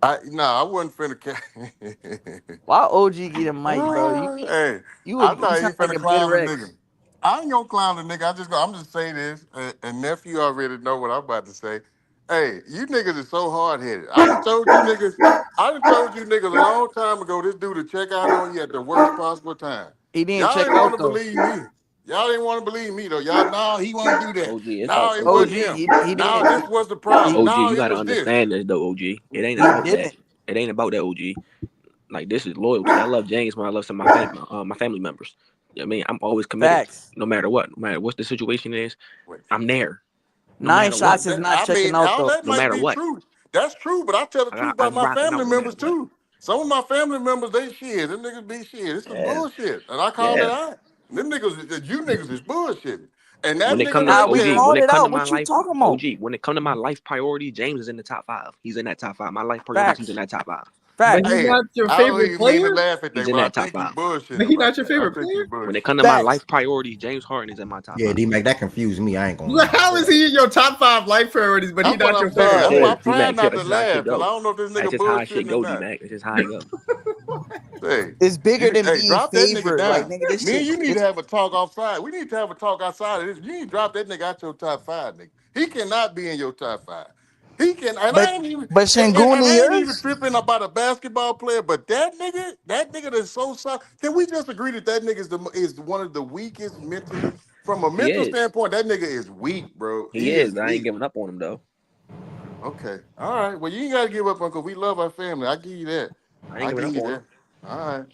I wasn't finna. Why OG get a mic, bro? Hey, You I'm not sound even like finna a bitter clown the nigga. ex. I ain't gonna clown the nigga. I'm just say this, and nephew already know what I'm about to say. Hey, you niggas is so hard headed. I done told you niggas a long time ago. This dude to check out on you at the worst possible time. He didn't Y'all check didn't want out to though. believe me. Y'all didn't want to believe me though. Y'all, no, he won't do that. OG, it's No, out. it OG, wasn't OG, him. he No, didn't. this was the problem. OG, No, you it gotta was this. understand this though, OG. It ain't He about that. didn't. It ain't about that, OG. Like this is loyalty. I love James when I love some of my family members. I mean, I'm always committed, Facts. no matter what the situation is. Wait. I'm there, no 9 matter what, shots is not I checking mean, out all though. that no might matter be what. true. That's true, but I tell the truth about I'm my rocking family out no matter members what. too. Some of my family members, they shit. Them niggas be shit. This is Yeah, bullshit. And I called it yeah. out. Them niggas, you niggas is bullshitting. And that When it come nigga to Nah, right we there, OG, when called it it come to out. my What you life, talking about? OG, when it come to my life priorities, James is in the top 5. He's in that top 5. My life priorities, he's in Facts. that top 5. But Facts. he's hey, not your I don't favorite even mean to player. laugh at He's that, in but I that top think you 5. bullshitting But he's about not your that. I favorite think you player. When it bullshitting. come to my Facts. life priorities, James Harden is in my top Yeah, 5. D-Mac, that confused me. I ain't gonna Like, lie. how is he in your top 5 life priorities, but he's That's what not I'm your saying. favorite That's why player? I'm Cause trying D-Mac, not to that's just how shit laugh, because I go. don't know if this That's nigga just how shit bullshitting or go, not. D-Mac. That's just how it go. Hey, It's bigger than hey, being drop that nigga favored. Like down. nigga, this Me and shit. you need to have a talk outside. We need to have a talk outside of this. You need to drop that nigga out your top 5, nigga. He cannot be in your top 5. He can, and But I ain't even, Şengün and in I ain't even yours? tripping about a basketball player. But that nigga that's so soft. Can we just agree that that nigga is one of the weakest mentally? From a He mental is. standpoint, that nigga is weak, bro. He He is. is But I ain't weak. giving up on him though. Okay, all right. Well, you ain't gotta give up on because we love our family. I give you that. I ain't I giving give up you on him. that. All right.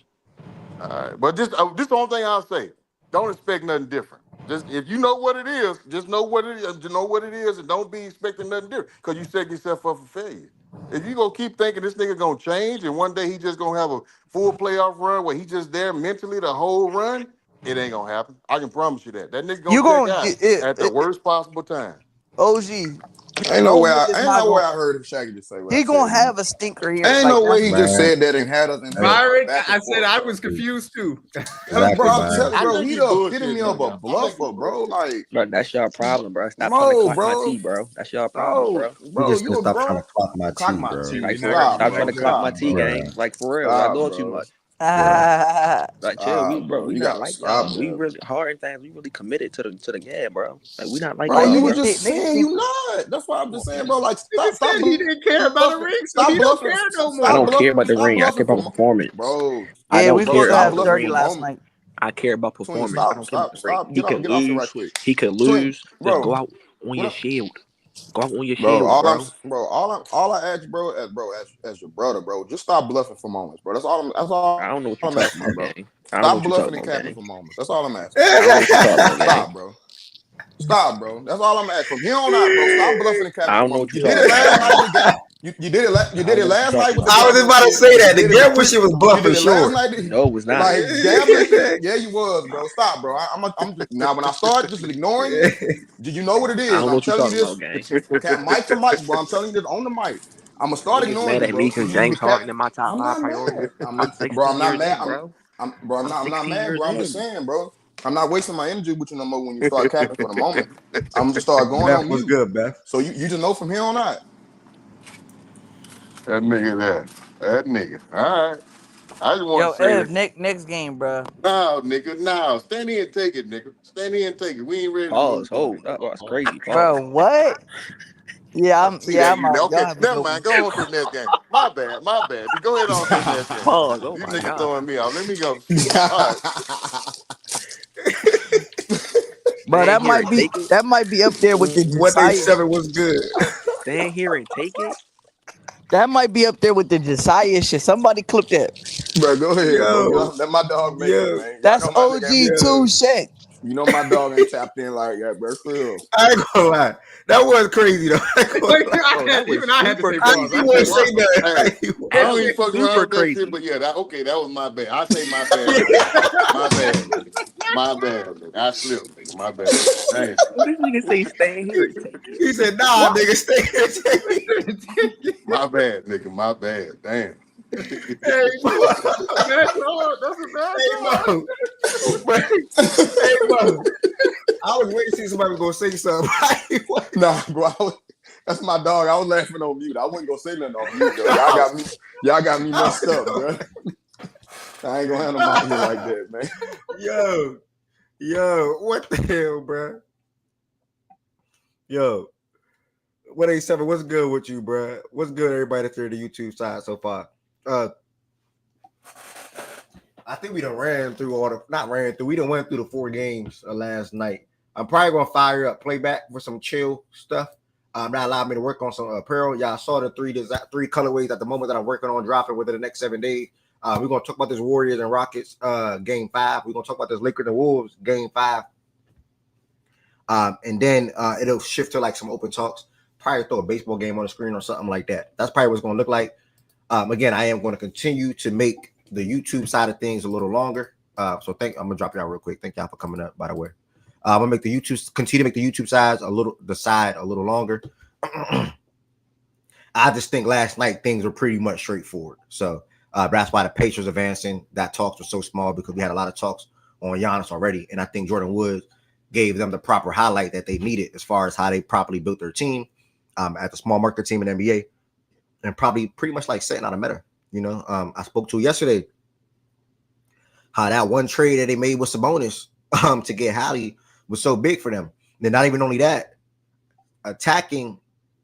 All right, but this the only thing I'll say. Don't expect nothing different. Just if you know what it is, just know what it is. You know what it is, and don't be expecting nothing different because you set yourself up for failure. If you gonna keep thinking this nigga gonna change and one day he just gonna have a full playoff run where he just there mentally the whole run, it ain't gonna happen. I can promise you that. That nigga gonna You check going out at the worst possible time. OG? Ain't no No way. nigga's Ain't not no way going. I heard Shaggy just say what I He gonna said. Man. have a stinker here. Ain't Like no way that's he just Man, said that and had us hey, Byron, back I and said forth. I was confused too. exactly, Bro, I'm man. telling I bro, think he he the epitome bullshitting though, of a now. I think he bluffer, bro. bullshitting. Like, Bro, that's your problem, bro. Stop trying to no, clock my bro. tea, bro. That's your problem, No, bro. He bro, just you said a stop trying bro. to clock my Clock tea, my bro. tea. Like for real. Stop, Stop trying bro. to clock my Stop, tea, bro. gang. Bruh, Like for real. Y'all Stop, doing too bro. much. bruh. Like chill, Stop, we bro. You not gotta like y'all. stop We that. really hard and things. We really committed to the game, bro. Like we not like Bro, like y'all, you were niggas bro. think just niggas saying think you not. That's why I'm just saying, bro. Like, Nigga stop said he didn't care about a bluffing. ring, so Stop he don't bluffing. care no I more. don't care about the Stop ring. I care bluffing about from, performance. bro. I yeah, don't we Bro, care supposed to about stop have the 30 bluffing from ring. last moment. night. I care about Twin, performance. I don't care about the ring. stop. Get off your quick. He could Twin, lose. Just go bro. out on What your up? shield. Go out on your Bro, shield, bro. all I ask, bro, as your brother, bro, just stop bluffing for moments, bro. That's all I don't know what you I'm talking asking you, about, bro. gang. I don't know Stop what you bluffing talking and about, capping gang. for moments. That's all I'm asking, bro. I don't know what you talking about, gang. Stop, bro. Stop, bro. That's all I'm asking. From here on out, bro, stop bluffing and capping I for don't know what moments. you You did talking it about, last gang. night with you did it. You I did don't it know what you last night talking with the about, I was just gambling gang. about to shit. say You that. The did it with gambling Chris. shit was You did bluffing, it last sure. night. No, it was not. Like gambling shit. Yeah, you was, bro. Stop, bro. I'm just now when I start just ignoring you. Do you know what it I is? don't know I'm what you telling you talking this. about, gang. Mic to mic, bro. I'm telling you this on the mic. I'm gonna start Niggas ignoring mad you, at me bro. because You James became. Harden in my top I'm 5 not priority. mad. I'm Bro. 16 I'm not years mad. in, bro. I'm I'm not 16 mad, years bro. I'm just in. saying, bro. I'm not wasting my energy with you no more when you start capping for the moment. I'm just start going Beth on was mute. good, Beth. So you just know from here on out. That nigga there. That nigga. All right. I just want Yo, to say Ev, that. next game, bro. No, nigga. No. Stand here and take it, nigga. Stand here and take it. We ain't ready to Pause. move on. Hold. That's crazy. Pause. Bro, what? See that I'm you out. know. Y'all Okay, have a never good one. mind. Go on to the next game. My bad. My bad. Go ahead on to the next game. Pause. Oh You my niggas god. throwing me off. Let me go. All right. Bro, Stand here and take it. that might be up there with the What they Josiah. said was good. Stand here and take it. That might be up there with the Josiah shit. Somebody clip that. Bro, go ahead, bro. Yo, Let my dog make it, yo, man. Y'all That's know my nigga. OG yo. too shit. You know my dog ain't tapped in like that, bro. For real. I ain't gonna lie. That was crazy though. I ain't gonna lie. Bro, that was Even I had to super say I pause. ain't I crazy. even said, say wow. Hey, that. I That don't was even fuck around super with that shit, crazy. but yeah, okay, that was my bad. I say my bad, nigga. My bad, nigga. My bad, nigga. I slipped, nigga. My bad. Damn. This nigga say stand here and take it. He said, "Nah, nigga, stay here." My bad, nigga. My bad. Damn. Hey, that's a bad call. That's a bad Hey, call. Mo. But, hey, Mo. I was waiting to see somebody was gonna say something. Nah, bro. That's my dog. I was laughing on mute. I wasn't gonna say nothing on mute though. Y'all got me messed up, bro. I ain't gonna handle my here like that, man. Yo, what the hell, bro? Yo, 187. What's good with you, bro? What's good, everybody through the YouTube side so far? I think we done ran through we done went through the 4 games last night. I'm probably gonna fire up playback for some chill stuff. That allowed me to work on some apparel. Y'all saw the three colorways at the moment that I'm working on dropping within the next 7 days. We're gonna talk about this Warriors and Rockets game 5. We're gonna talk about this Lakers and Wolves game 5. And then it'll shift to like some open talks. Probably throw a baseball game on the screen or something like that. That's probably what it's gonna look like. Again, I am going to continue to make the YouTube side of things a little longer. I'm gonna drop y'all real quick. Thank y'all for coming up, by the way. I'm gonna continue to make the YouTube side a little longer. I just think last night things were pretty much straightforward. So that's why the Pacers advancing. That talks were so small because we had a lot of talks on Giannis already, and I think Jordan Woods gave them the proper highlight that they needed as far as how they properly built their team as a small market team in the NBA, and probably pretty much like setting out a meta. You know, I spoke to yesterday how that one trade that they made with Sabonis to get Hallie was so big for them. Then not even only that, attacking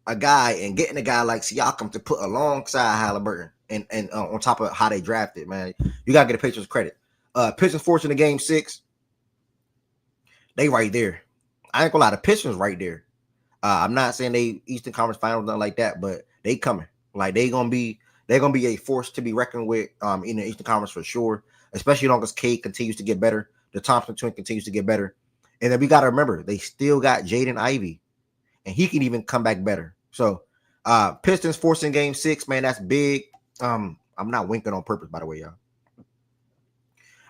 a guy and getting a guy like Siakam to put alongside Halliburton and on top of how they drafted, man, you gotta get the Pacers credit. Pistons forcing the game 6. They right there. I ain't gonna lie, the Pistons right there. I'm not saying they Eastern Conference Finals, nothing like that, but they coming. Like they're gonna be a force to be reckoned with in the Eastern Conference for sure, especially as long as Cade continues to get better, the Thompson twin continues to get better. And then we got to remember, they still got Jaden Ivey, and he can even come back better. So Pistons forcing game 6, man, that's big. I'm not winking on purpose, by the way, y'all.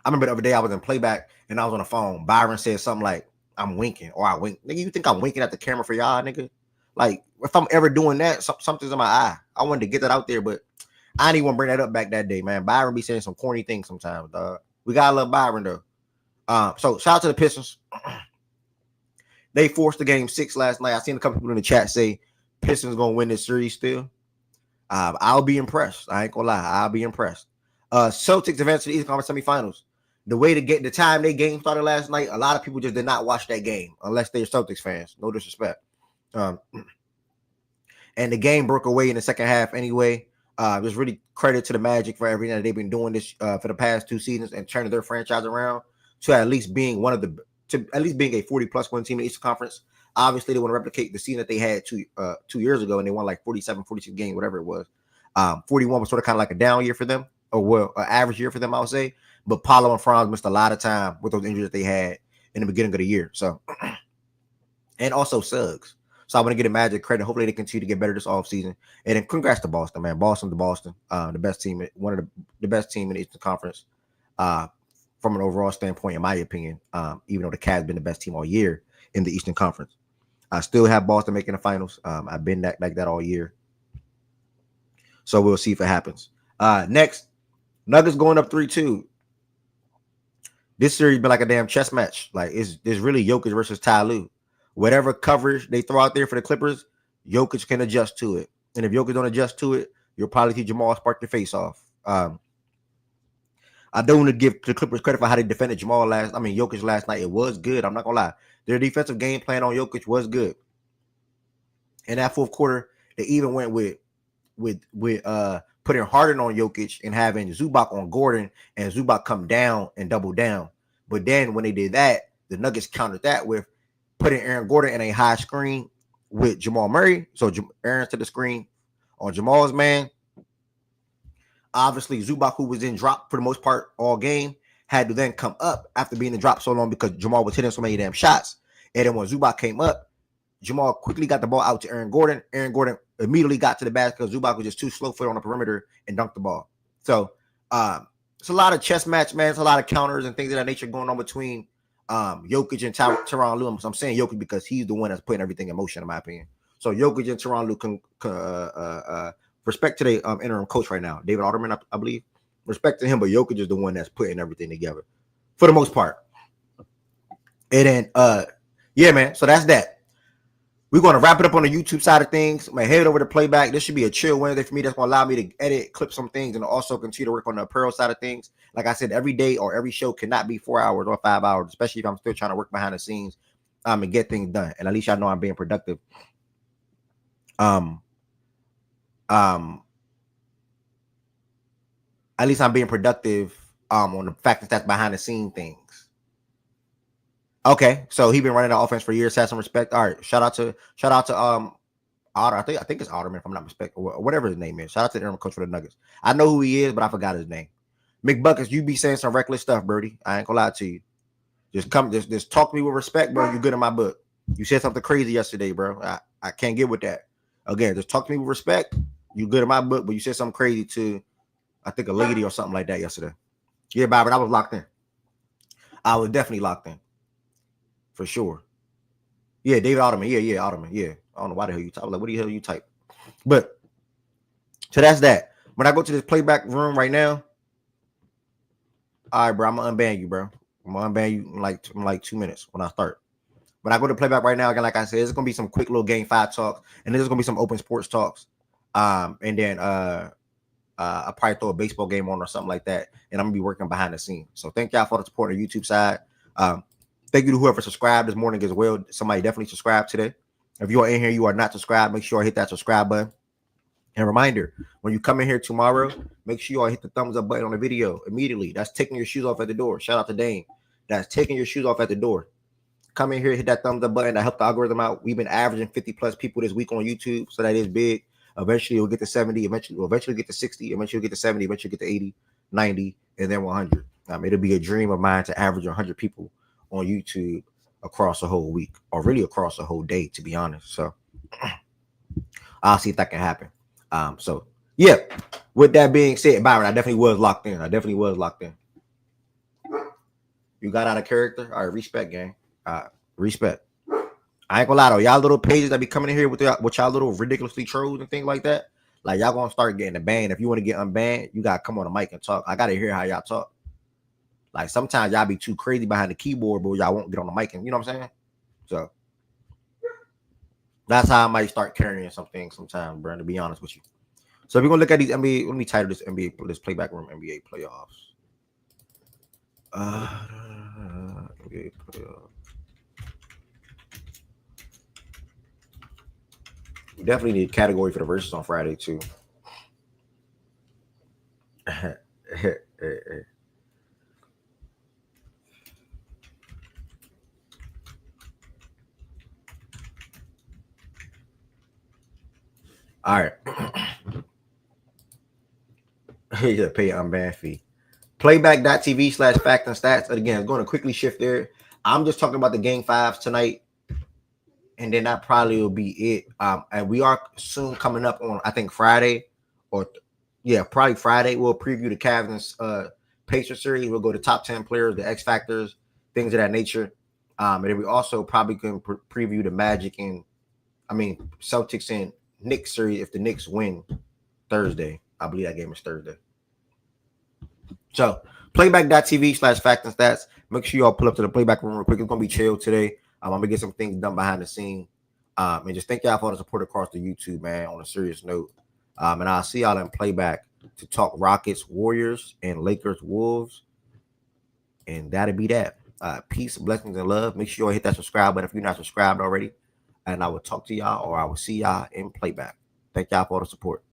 I remember the other day I was in playback, and I was on the phone. Byron said something like, I'm winking, or I wink. Nigga, you think I'm winking at the camera for y'all, nigga? Like, if I'm ever doing that, something's in my eye. I wanted to get that out there, but I didn't want to bring that up back that day, man. Byron be saying some corny things sometimes, dog. We gotta love Byron, though. So shout out to the Pistons. They forced the game 6 last night. I seen a couple people in the chat say Pistons gonna win this series still. I'll be impressed. I ain't gonna lie. I'll be impressed. Celtics advanced to the Eastern Conference semifinals. The way to get the time they game started last night, a lot of people just did not watch that game unless they're Celtics fans. No disrespect. And the game broke away in the second half anyway. Just really credit to the Magic for everything that they've been doing this for the past 2 seasons and turning their franchise around to at least being being a 40+ win team in the Eastern Conference. Obviously, they want to replicate the season that they had 2 years ago, and they won like 47, 46 games, whatever it was. 41 was sort of kind of like a down year for them, or an average year for them, I would say. But Paolo and Franz missed a lot of time with those injuries that they had in the beginning of the year. So, and also Suggs. So I want to get a Magic credit. Hopefully they continue to get better this offseason. And then congrats to Boston, man. Boston, the best team, one of the best team in the Eastern Conference from an overall standpoint, in my opinion, even though the Cavs been the best team all year in the Eastern Conference. I still have Boston making the finals. I've been like that all year. So we'll see if it happens. Next, Nuggets going up 3-2. This series been like a damn chess match. Like it's really Jokic versus Ty Lue. Whatever coverage they throw out there for the Clippers, Jokic can adjust to it. And if Jokic don't adjust to it, you'll probably see Jamal spark your face off. I don't want to give the Clippers credit for how they defended Jokic last night. It was good. I'm not gonna lie. Their defensive game plan on Jokic was good. In that fourth quarter, they even went with putting Harden on Jokic and having Zubac on Gordon, and Zubac come down and double down. But then when they did that, the Nuggets countered that with putting Aaron Gordon in a high screen with Jamal Murray. So Aaron's to the screen on Jamal's man. Obviously, Zubac, who was in drop for the most part all game, had to then come up after being in drop so long because Jamal was hitting so many damn shots. And then when Zubac came up, Jamal quickly got the ball out to Aaron Gordon. Aaron Gordon immediately got to the basket because Zubac was just too slow foot on the perimeter and dunked the ball. So it's a lot of chess match, man. It's a lot of counters and things of that nature going on between Jokic and Tyronn Lue. I'm saying Jokic because he's the one that's putting everything in motion, in my opinion. So Jokic and Tyronn Lue can respect to the interim coach right now, David Alderman, I believe. Respect to him, but Jokic is the one that's putting everything together for the most part. And then, yeah, man. So that's that. We're going to wrap it up on the YouTube side of things. I'm going to head over to playback. This should be a chill Wednesday for me. That's going to allow me to edit, clip some things, and also continue to work on the apparel side of things. Like I said, every day or every show cannot be 4 hours or 5 hours, especially if I'm still trying to work behind the scenes and get things done. And at least y'all know I'm being productive um, um, at least I'm being productive on the fact that that's behind the scene things. Okay, so he been running the offense for years, has some respect. All right, shout out to Otter. I think it's Otterman, if I'm not mistaken, or whatever his name is. Shout out to the interim coach for the Nuggets. I know who he is, but I forgot his name. McBuckets, you be saying some reckless stuff, Birdie. I ain't gonna lie to you. Just talk to me with respect, bro. You good in my book. You said something crazy yesterday, bro. I can't get with that. Again, just talk to me with respect. You good in my book, but you said something crazy to, I think, a lady or something like that yesterday. Yeah, Byron, I was locked in. I was definitely locked in. For sure. Yeah, David Otterman. Yeah, Otterman. Yeah. I don't know why the hell you type. Like, what the hell you type? But so that's that. When I go to this playback room right now, all right, bro, I'm gonna unban you, bro. I'm gonna unban you in like 2 minutes when I start. When I go to playback right now, again, like I said, it's gonna be some quick little game 5 talks, and there's gonna be some open sports talks. And then I'll probably throw a baseball game on or something like that, and I'm gonna be working behind the scenes. So thank y'all for the support on the YouTube side. Thank you to whoever subscribed this morning as well. Somebody definitely subscribed today. If you are in here, you are not subscribed, make sure I hit that subscribe button. And reminder, when you come in here tomorrow, make sure you all hit the thumbs up button on the video immediately. That's taking your shoes off at the door. Shout out to Dane. That's taking your shoes off at the door. Come in here, hit that thumbs up button. That help the algorithm out. We've been averaging 50 plus people this week on YouTube, so that is big. Eventually, we'll get to 70. We'll eventually get to 60. Eventually, we'll get to 70. Eventually, get to 80, 90, and then 100. It'll be a dream of mine to average 100 people on YouTube across a whole week, or really across a whole day, to be honest. So I'll see if that can happen. So yeah, with that being said, Byron, I definitely was locked in. You got out of character. All right, respect, gang. Respect. I ain't gonna lie though, y'all little pages that be coming in here with y'all little ridiculously trolls and things like that. Like y'all gonna start getting a ban. If you want to get unbanned, you gotta come on the mic and talk. I gotta hear how y'all talk. Like sometimes y'all be too crazy behind the keyboard, but y'all won't get on the mic, and you know what I'm saying? So that's how I might start carrying some things sometimes, bro. To be honest with you. So if you're gonna look at these NBA, let me title this playback room NBA playoffs. NBA playoffs. We definitely need a category for the verses on Friday too. All right. Yeah, pay an unbanned fee. Playback.tv/fact and stats. Again, I'm going to quickly shift there. I'm just talking about the game 5s tonight, and then that probably will be it. And we are soon coming up on, I think, Friday, probably Friday. We'll preview the Cavs and Pacers series. We'll go to top 10 players, the X factors, things of that nature. And then we also probably can preview the Celtics and Knicks series if the Knicks win Thursday. I believe that game is Thursday. So playback.tv/fact and stats. Make sure y'all pull up to the playback room real quick. It's gonna be chill today. I'm gonna get some things done behind the scene. And just thank y'all for the support across the YouTube, man, on a serious note. And I'll see y'all in playback to talk Rockets, Warriors, and Lakers, Wolves. And that'll be that. Peace, blessings, and love. Make sure y'all hit that subscribe button if you're not subscribed already. And I will talk to y'all, or I will see y'all in playback. Thank y'all for the support.